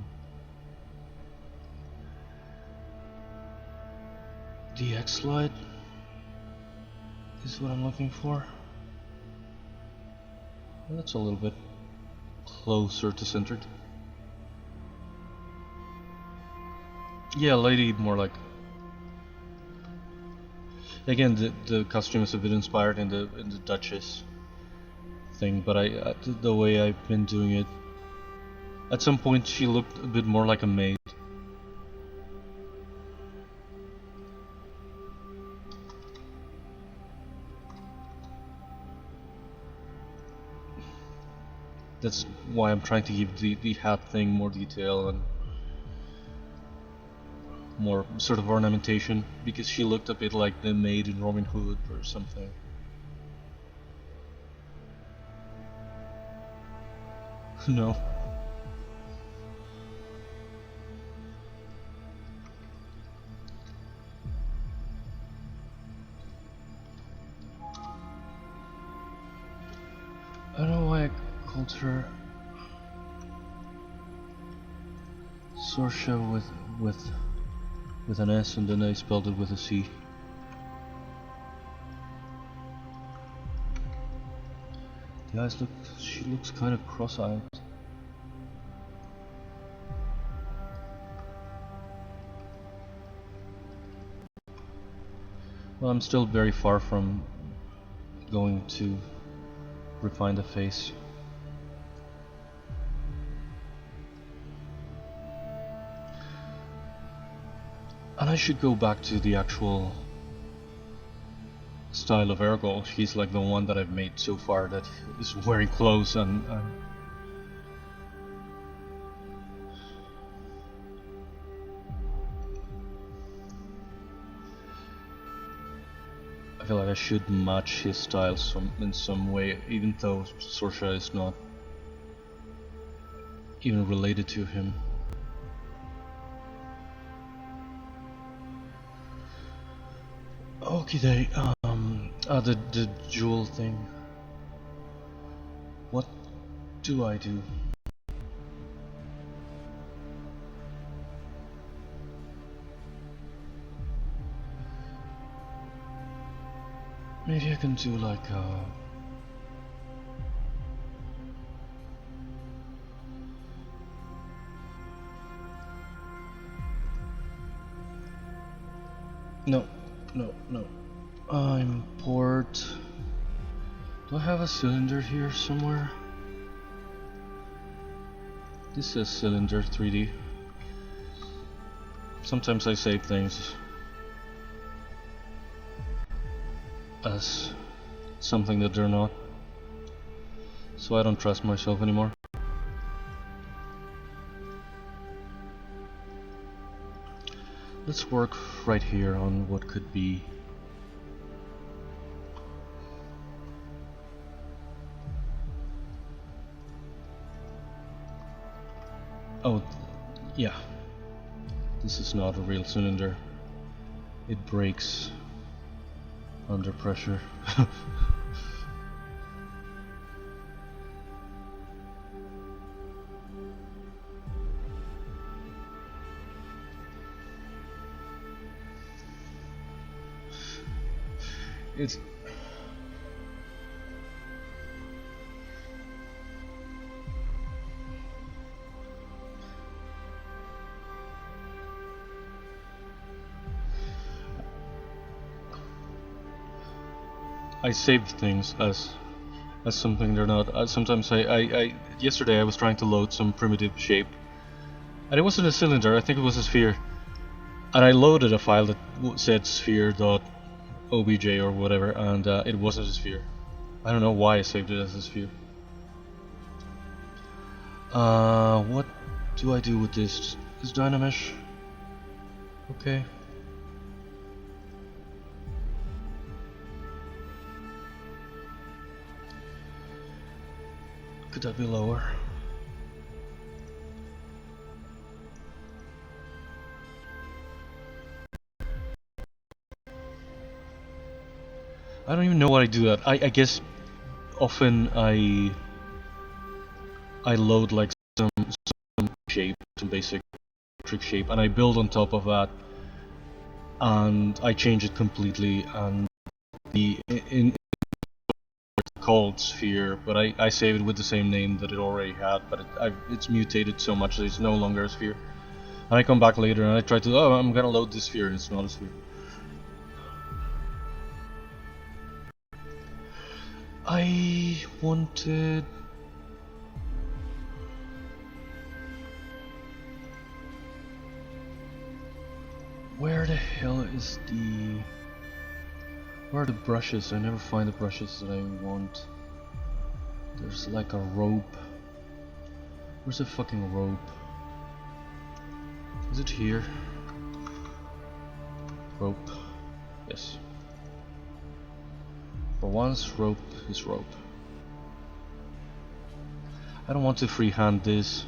the X slide is what I'm looking for. That's a little bit closer to centered. Yeah, lady, more like... Again, the costume is a bit inspired in the Duchess thing, but the way I've been doing it, at some point she looked a bit more like a maid. That's why I'm trying to give the hat thing more detail and more sort of ornamentation, because she looked a bit like the maid in Robin Hood or something. No. I don't know why I called her Sorsha with an S and then I spelled it with a C. The eyes look... she looks kind of cross-eyed. Well, I'm still very far from going to refine the face. And I should go back to the actual style of Ergol. She's like the one that I've made so far that is wearing clothes and I feel like I should match his style in some way, even though Sorsha is not even related to him. Okay, the jewel thing. What do I do? Maybe I can do like no. Import. Do I have a cylinder here somewhere? This says cylinder 3D. Sometimes I save things as something that they're not, so I don't trust myself anymore. Let's work right here on what could be. Oh, yeah. This is not a real cylinder. It breaks under pressure. It's I saved things as something they're not. Sometimes yesterday I was trying to load some primitive shape, and it wasn't a cylinder. I think it was a sphere, and I loaded a file that said sphere.obj or whatever, and it wasn't a sphere. I don't know why I saved it as a sphere. What do I do with this? Is Dynamesh okay? Could that be lower? I don't even know why I do that. I guess often I load like some shape, some basic trick shape, and I build on top of that, and I change it completely, and in called sphere, but I save it with the same name that it already had, but it's mutated so much that it's no longer a sphere. And I come back later and I try to, oh, I'm gonna load this sphere, and it's not a sphere. I wanted... Where the hell is the... Where are the brushes? I never find the brushes that I want. There's like a rope. Where's the fucking rope? Is it here? Rope. Yes. For once, rope is rope. I don't want to freehand this,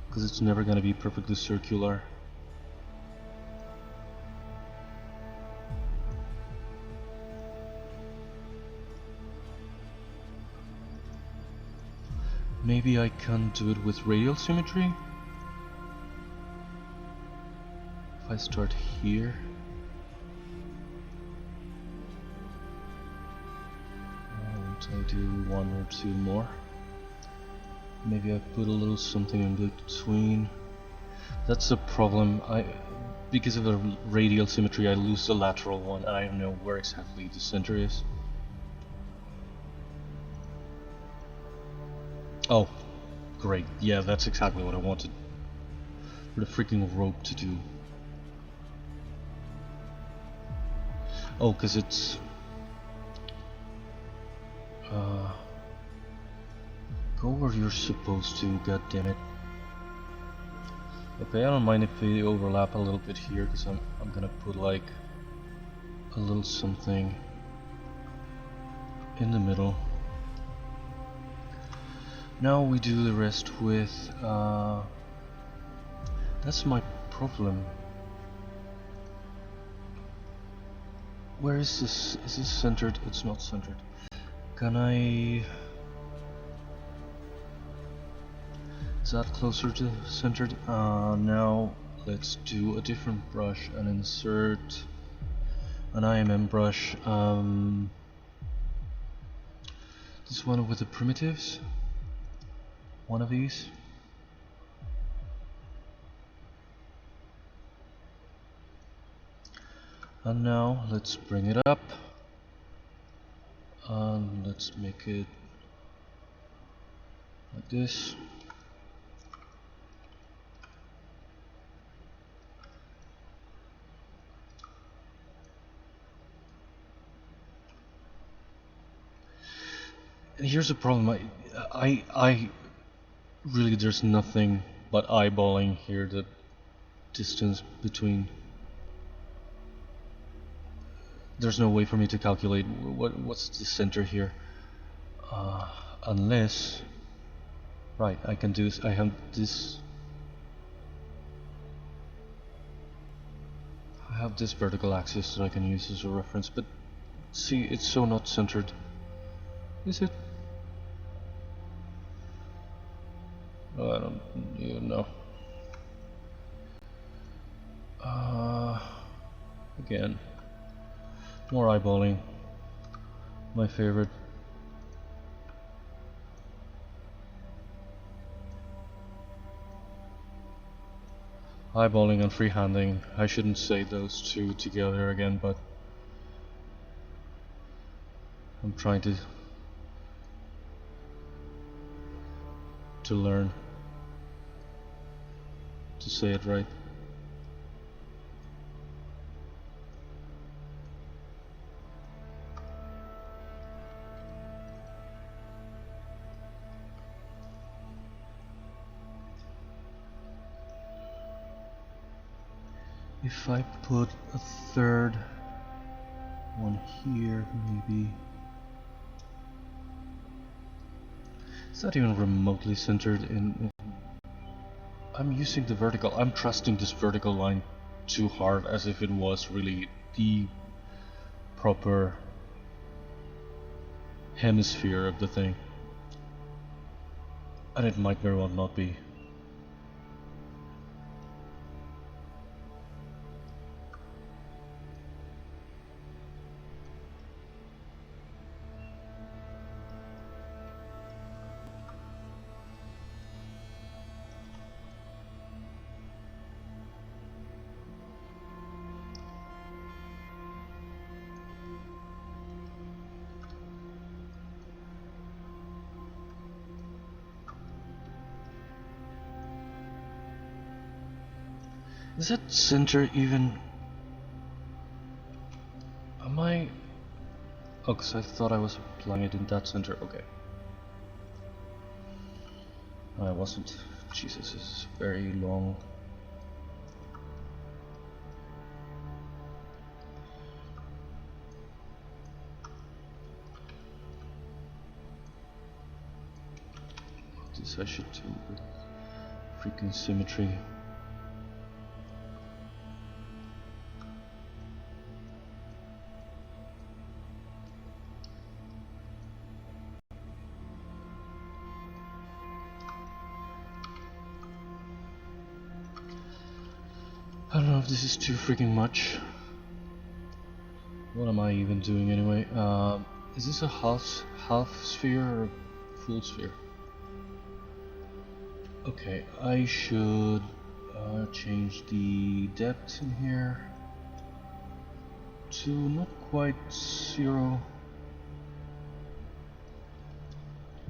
because it's never gonna be perfectly circular. Maybe I can do it with radial symmetry? If I start here. And I do one or two more. Maybe I put a little something in between. That's the problem. Because of the radial symmetry, I lose the lateral one, and I don't know where exactly the center is. Oh, great. Yeah, that's exactly what I wanted. For the freaking rope to do. Oh, because it's... Go where you're supposed to, goddammit. Okay, I don't mind if they overlap a little bit here, because I'm gonna put like a little something in the middle. Now we do the rest with, that's my problem. Where is this? Is this centered? It's not centered. Can I... Is that closer to centered? Now let's do a different brush and insert an AEmilius brush. This one with the primitives. One of these. And now let's bring it up. And let's make it like this. And here's the problem. I really, there's nothing but eyeballing here. The distance between. There's no way for me to calculate what's the center here, unless. Right, I can do this. I have this. I have this vertical axis that I can use as a reference, but see, it's so not centered. Is it? Oh, I don't even know. Again, more eyeballing. My favorite. Eyeballing and freehanding. I shouldn't say those two together again, but I'm trying to learn to say it right. If I put a third one here, maybe. It's not even remotely centered in. I'm using the vertical. I'm trusting this vertical line too hard, as if it was really the proper hemisphere of the thing. And it might very well not be. Is that center even? Am I? Oh, because I thought I was applying it in that center. Okay. I wasn't. Jesus, this is very long. This I should do with freaking symmetry. I don't know if this is too freaking much. What am I even doing anyway? Is this a half sphere or full sphere? Okay, I should change the depth in here to not quite 0.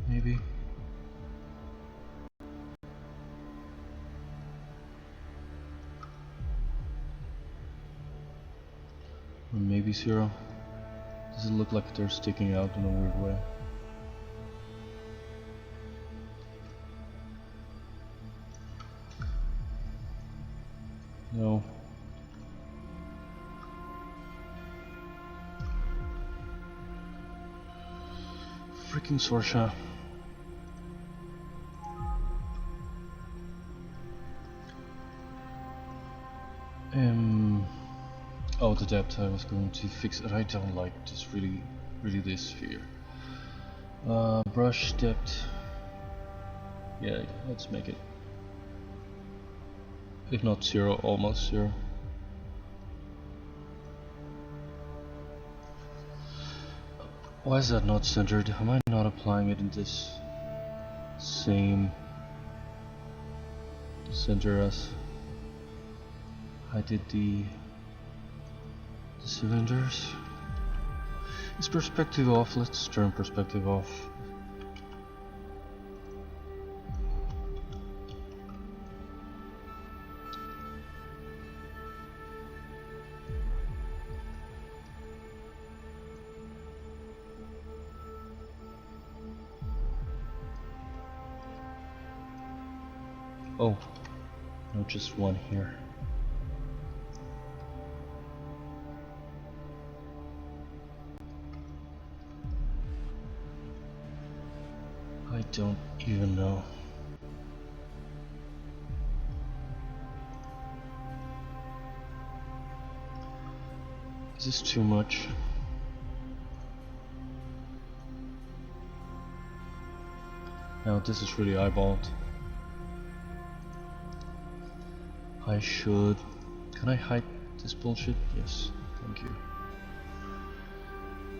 Maybe. Or maybe 0. Does it look like they're sticking out in a weird way? No. Freaking Sorsha. Oh, the depth I was going to fix it. I don't like this really this sphere. Brush depth. Yeah, let's make it. If not 0, almost 0. Why is that not centered? Am I not applying it in this same center as I did the cylinders? Is perspective off? Let's turn perspective off. Oh, no, just one here. I don't even know. Is this too much? No, this is really eyeballed. I should... Can I hide this bullshit? Yes, thank you.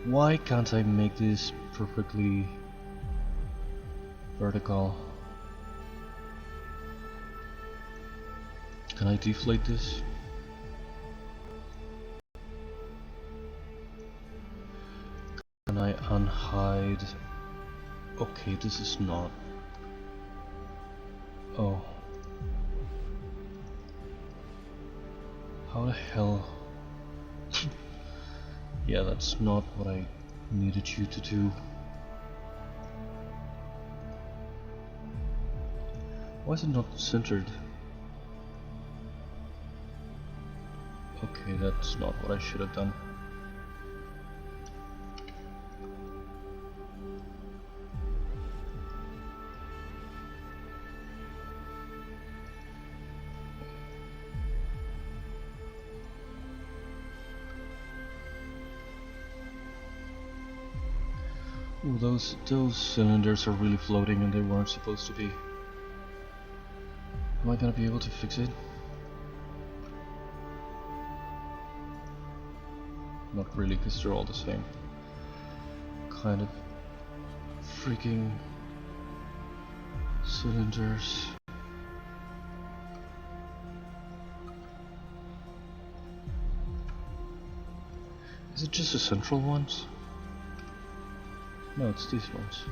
Why can't I make this perfectly vertical? Can I deflate this? Can I unhide? Okay, this is not... Oh. How the hell? Yeah, that's not what I needed you to do. Why is it not centered? Okay, that's not what I should have done. Ooh, those cylinders are really floating and they weren't supposed to be. Am I gonna be able to fix it? Not really, because they're all the same. Kind of freaking cylinders. Is it just the central ones? No, it's these ones.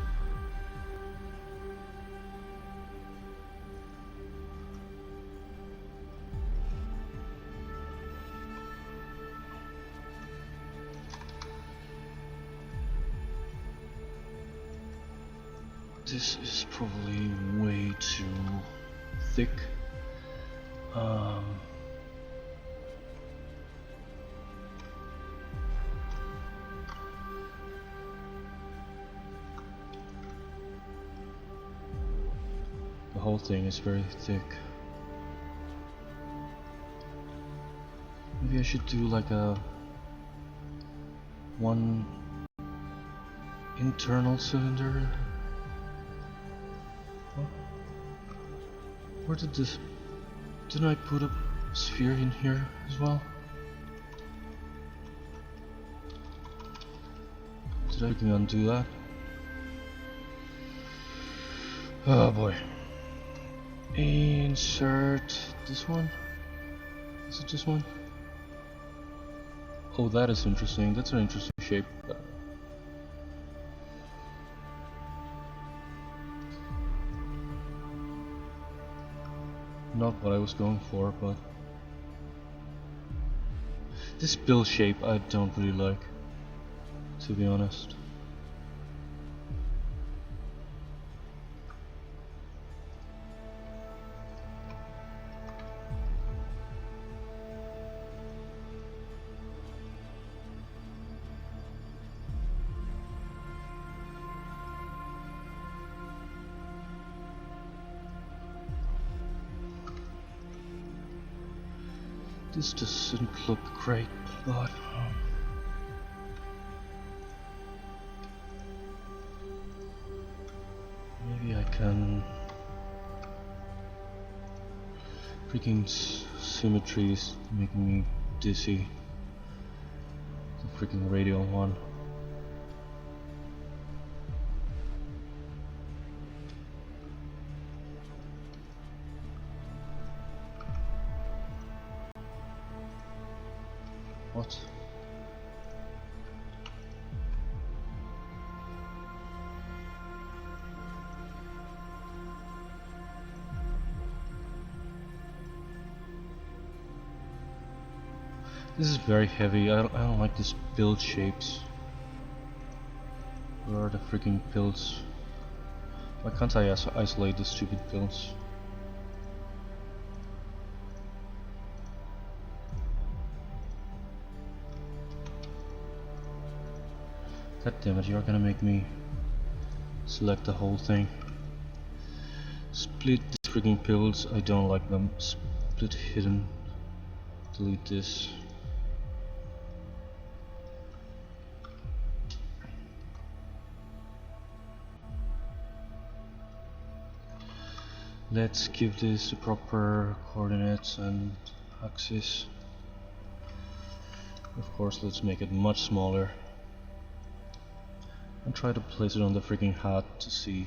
This is probably way too thick. The whole thing is very thick. Maybe I should do like a one internal cylinder. Oh. Where did this... Didn't I put a sphere in here as well? Did I undo that? Oh boy. Insert this one? Is it this one? Oh, that is interesting. That's an interesting shape. Not what I was going for, but this bill shape I don't really like, to be honest. This doesn't look great, but maybe I can. Freaking symmetry is making me dizzy. The freaking radial one. What? This is very heavy. I don't like these build shapes. Where are the freaking pills? Why can't I isolate the stupid pills? God damn it, you're gonna make me select the whole thing. Split these freaking pills, I don't like them. Split hidden. Delete this. Let's give this the proper coordinates and axis. Of course, let's make it much smaller. And try to place it on the freaking hat to see.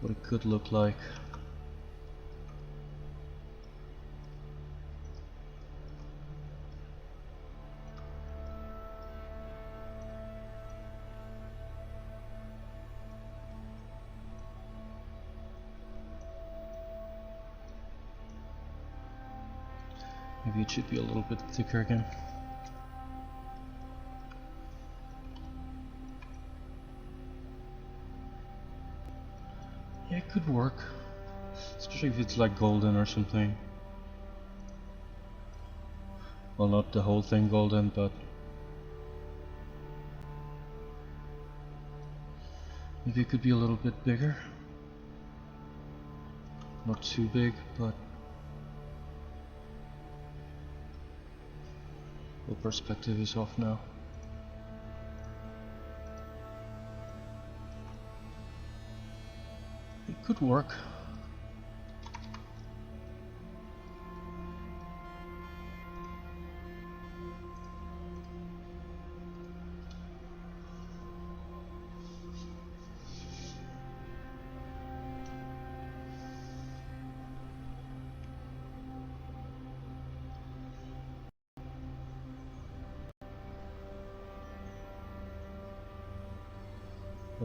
What it could look like. Maybe it should be a little bit thicker again. Yeah, it could work. Especially if it's like golden or something. Well, not the whole thing golden, but maybe it could be a little bit bigger. Not too big, but the perspective is off now. It could work.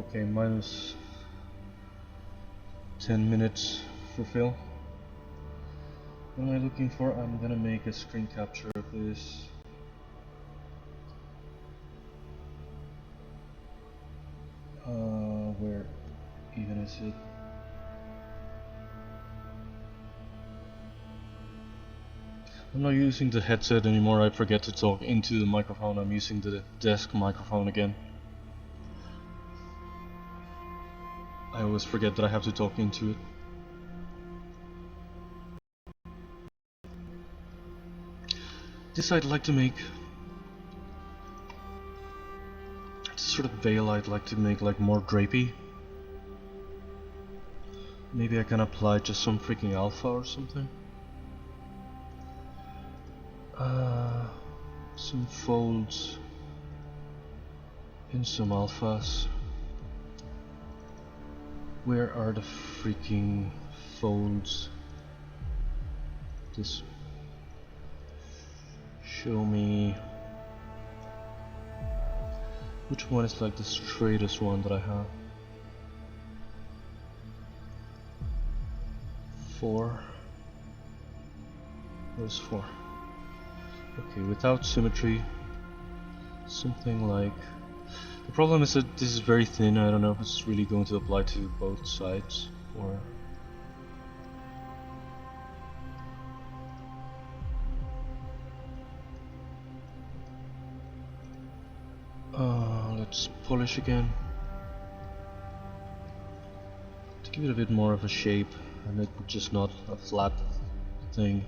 Okay, minus 10 minutes for fill. What am I looking for? I'm gonna make a screen capture of this. Where even is it? I'm not using the headset anymore. I forget to talk into the microphone. I'm using the desk microphone again. I always forget that I have to talk into it. This I'd like to make. This sort of veil I'd like to make like more drapey. Maybe I can apply just some freaking alpha or something. Some folds in some alphas. Where are the freaking folds? This. Show me which one is like the straightest one that I have. 4. Where's 4? Okay, without symmetry, something like. The problem is that this is very thin. I don't know if it's really going to apply to both sides or. Let's polish again. Give it a bit more of a shape, and it just not a flat thing.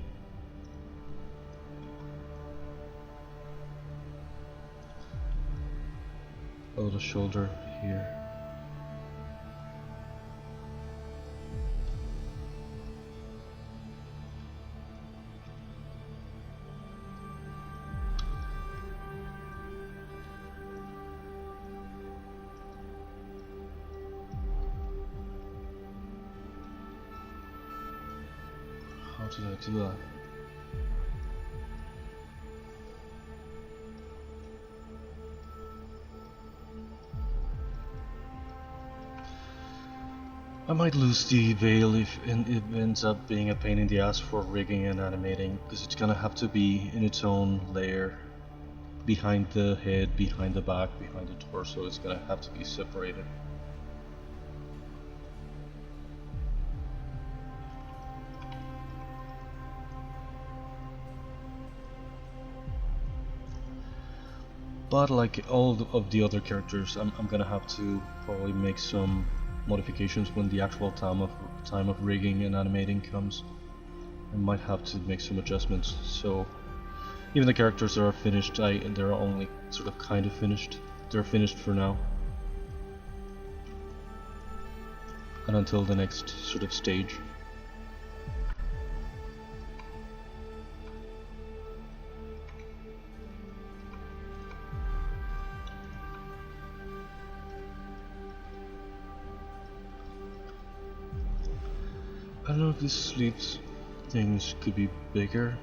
Oh, the shoulder here. How did I do that? I might lose the veil if it ends up being a pain in the ass for rigging and animating, because it's gonna have to be in its own layer. Behind the head, behind the back, behind the torso, it's gonna have to be separated. But like all of the other characters, I'm gonna have to probably make some modifications when the actual time of rigging and animating comes. I might have to make some adjustments. So even the characters that are finished, they're only sort of kind of finished. They're finished for now, and until the next sort of stage. I don't know if these sleeves things could be bigger,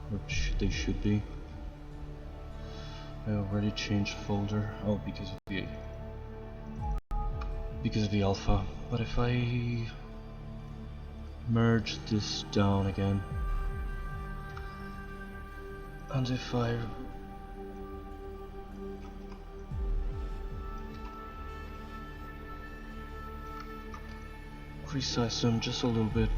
which they should be. I already changed folder. Oh, because of the alpha. But if I merge this down again, and if I resize them just a little bit.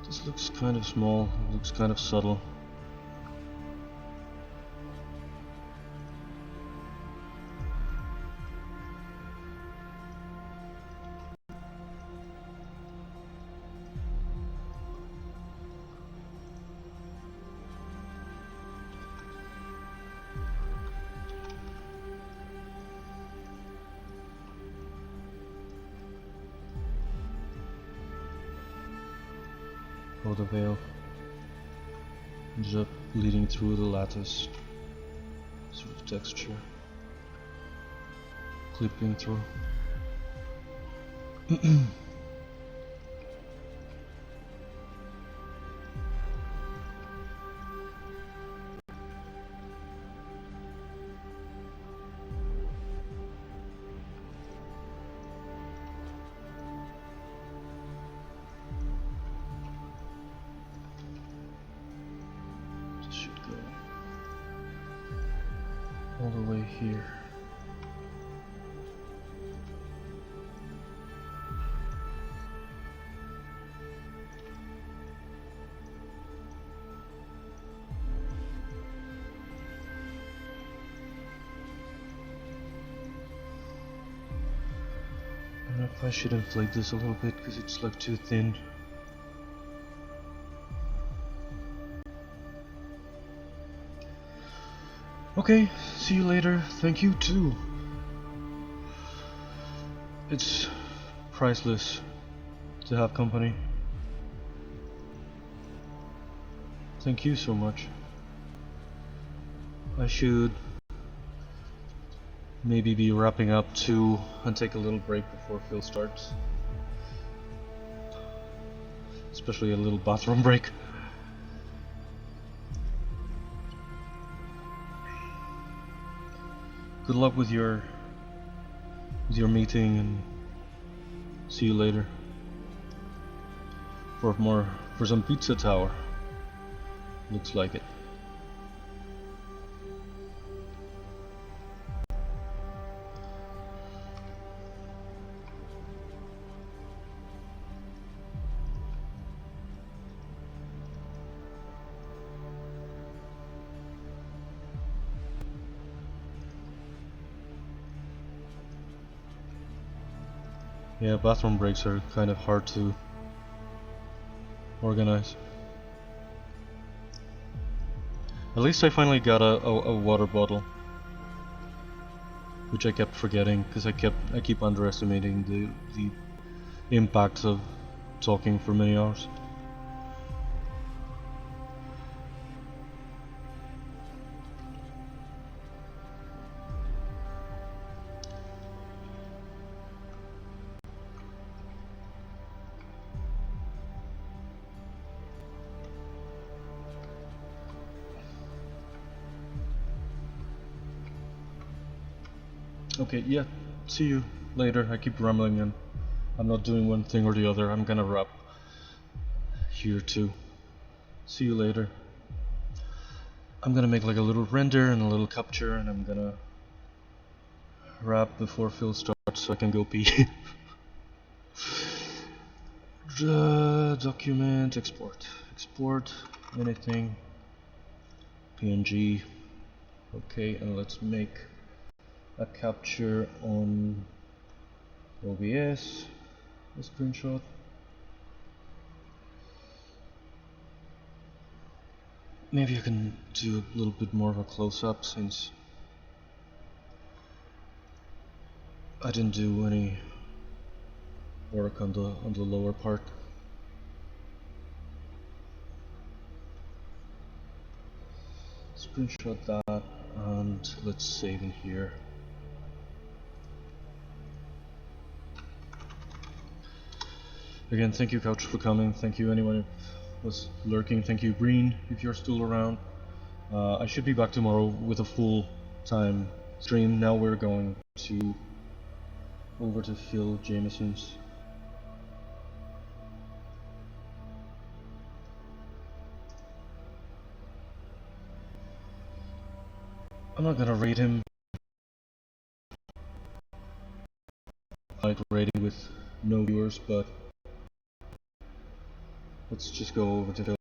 This looks kind of small, looks kind of subtle. Oh, the veil ends up bleeding through the lattice sort of texture, clipping through. All the way here. I don't know if I should inflate this a little bit because it's like too thin. Okay, see you later. Thank you too. It's priceless to have company. Thank you so much. I should maybe be wrapping up too and take a little break before Phil starts. Especially a little bathroom break. Good luck with your meeting, and see you later for some pizza tower. Looks like it. Yeah, bathroom breaks are kind of hard to organize. At least I finally got a water bottle, which I kept forgetting because I keep underestimating the impact of talking for many hours. Okay, yeah, see you later. I keep rambling and I'm not doing one thing or the other. I'm gonna wrap here too. See you later. I'm gonna make like a little render and a little capture, and I'm gonna wrap before Phil starts so I can go pee. Document, export. Export, anything. PNG. Okay, and let's make a capture on OBS. A screenshot. Maybe I can do a little bit more of a close-up since I didn't do any work on the lower part. Screenshot that and let's save in here. Again, thank you Couch for coming. Thank you anyone who was lurking. Thank you Green if you're still around. I should be back tomorrow with a full-time stream. Now we're going to over to Phil Jameson's. I'm not gonna rate him. Like rating with no viewers, but let's just go over to Phil.